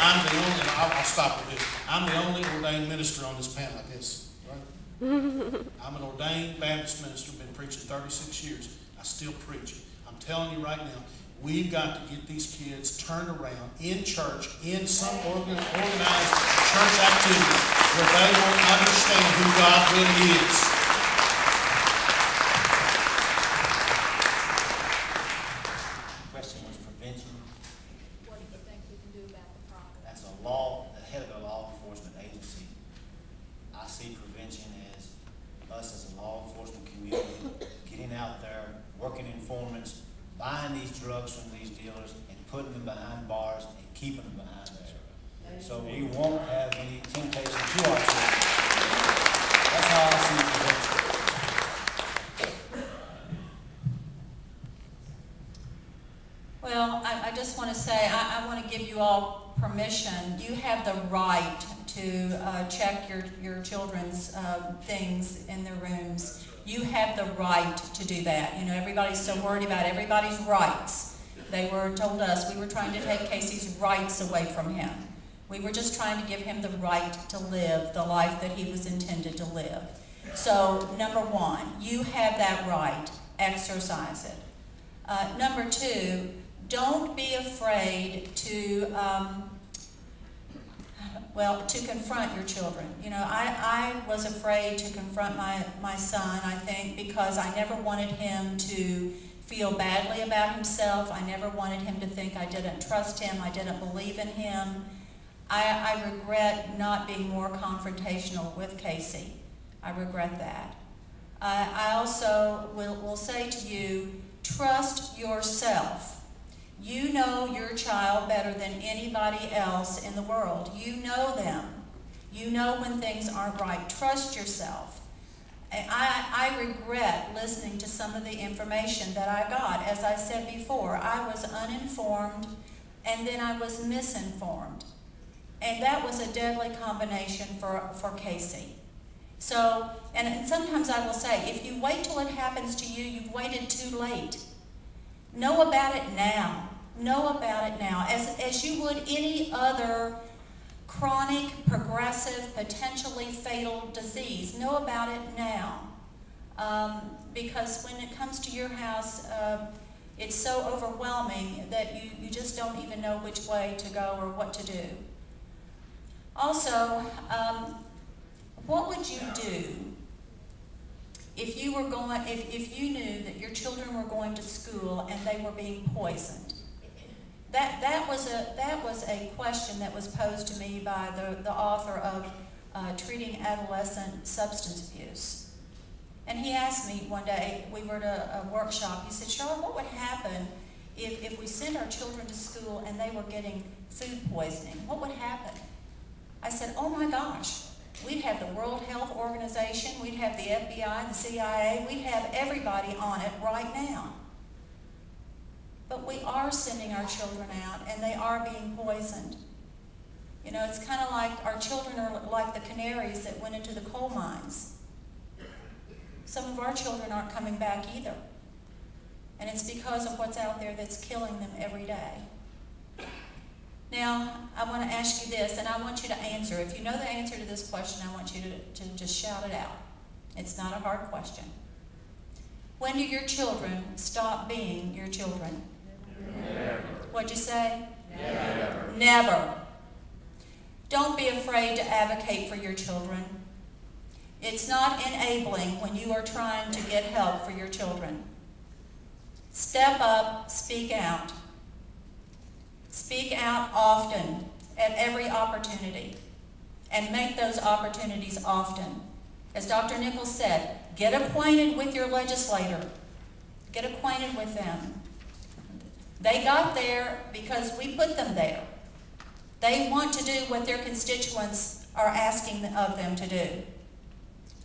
and I'll stop with this. I'm the only ordained minister on this panel, I guess, right? I'm an ordained Baptist minister, been preaching 36 years. I still preach. I'm telling you right now, we've got to get these kids turned around in church, in some organized church activity where they will understand who God really is. The question was prevention. What do you think we can do about the problem? As a law, the head of the law enforcement agency, I see prevention as us as a law enforcement community getting out there, working informants, buying these drugs from these dealers and putting them behind bars and keeping them behind there. So we won't have any temptation to our children. That's how I see prevention. Well, I just want to say, I want to give you all permission. You have the right to check your children's things in their rooms. You have the right to do that. You know, everybody's so worried about everybody's rights. They told us we were trying to take Casey's rights away from him. We were just trying to give him the right to live the life that he was intended to live. So, number one, you have that right. Exercise it. Number two, don't be afraid to confront your children. You know, I was afraid to confront my son, I think, because I never wanted him to feel badly about himself. I never wanted him to think I didn't trust him, I didn't believe in him. I regret not being more confrontational with Casey. I regret that. I also will say to you, trust yourself. You know your child better than anybody else in the world. You know them. You know when things aren't right. Trust yourself. I regret listening to some of the information that I got. As I said before, I was uninformed and then I was misinformed. And that was a deadly combination for Casey. So, and sometimes I will say, if you wait till it happens to you, you've waited too late. Know about it now. Know about it now, as you would any other chronic, progressive, potentially fatal disease. Know about it now. Because when it comes to your house, It's so overwhelming that you just don't even know which way to go or what to do. Also, what would you do if you were going, if you knew that your children were going to school and they were being poisoned? That was a question that was posed to me by the author of Treating Adolescent Substance Abuse. And he asked me one day, we were at a workshop, he said, Charlotte, what would happen if we sent our children to school and they were getting food poisoning? What would happen? I said, oh my gosh, we'd have the World Health Organization, we'd have the FBI, the CIA, we'd have everybody on it right now. But we are sending our children out and they are being poisoned. You know, it's kind of like our children are like the canaries that went into the coal mines. Some of our children aren't coming back either. And it's because of what's out there that's killing them every day. Now, I want to ask you this, and I want you to answer. If you know the answer to this question, I want you to just shout it out. It's not a hard question. When do your children stop being your children? Never. What'd you say? Never. Never. Don't be afraid to advocate for your children. It's not enabling when you are trying to get help for your children. Step up, speak out. Speak out often at every opportunity and make those opportunities often. As Dr. Nichols said, get acquainted with your legislator. Get acquainted with them. They got there because we put them there. They want to do what their constituents are asking of them to do.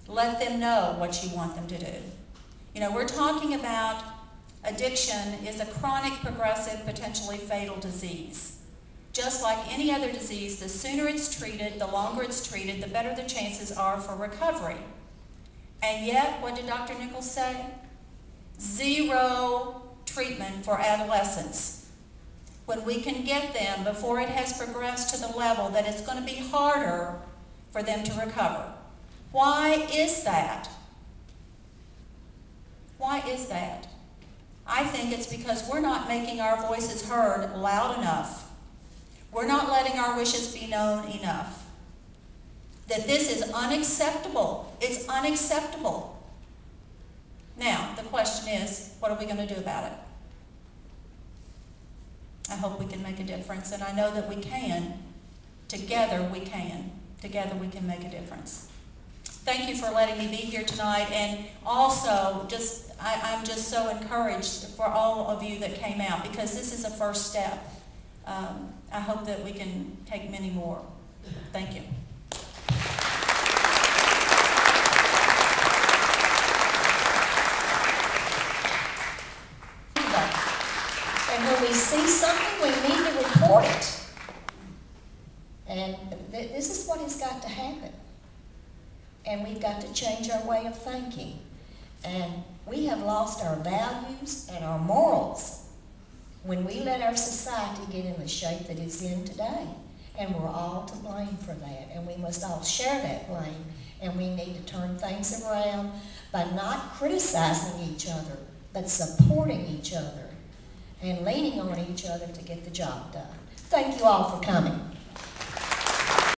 Let them know what you want them to do. You know, we're talking about addiction is a chronic, progressive, potentially fatal disease. Just like any other disease, the sooner it's treated, the longer it's treated, the better the chances are for recovery. And yet, what did Dr. Nichols say? 0 treatment for adolescents. When we can get them before it has progressed to the level that it's going to be harder for them to recover. Why is that? Why is that? I think it's because we're not making our voices heard loud enough. We're not letting our wishes be known enough. That this is unacceptable. It's unacceptable. Now, the question is, what are we going to do about it? I hope we can make a difference, and I know that we can. Together we can. Together we can make a difference. Thank you for letting me be here tonight, and also I'm just so encouraged for all of you that came out, because this is a first step. I hope that we can take many more. Thank you. And when we see something, we need to report it. And this is what has got to happen. And we've got to change our way of thinking. And we have lost our values and our morals when we let our society get in the shape that it's in today. And we're all to blame for that. And we must all share that blame. And we need to turn things around by not criticizing each other, but supporting each other and leaning on each other to get the job done. Thank you all for coming.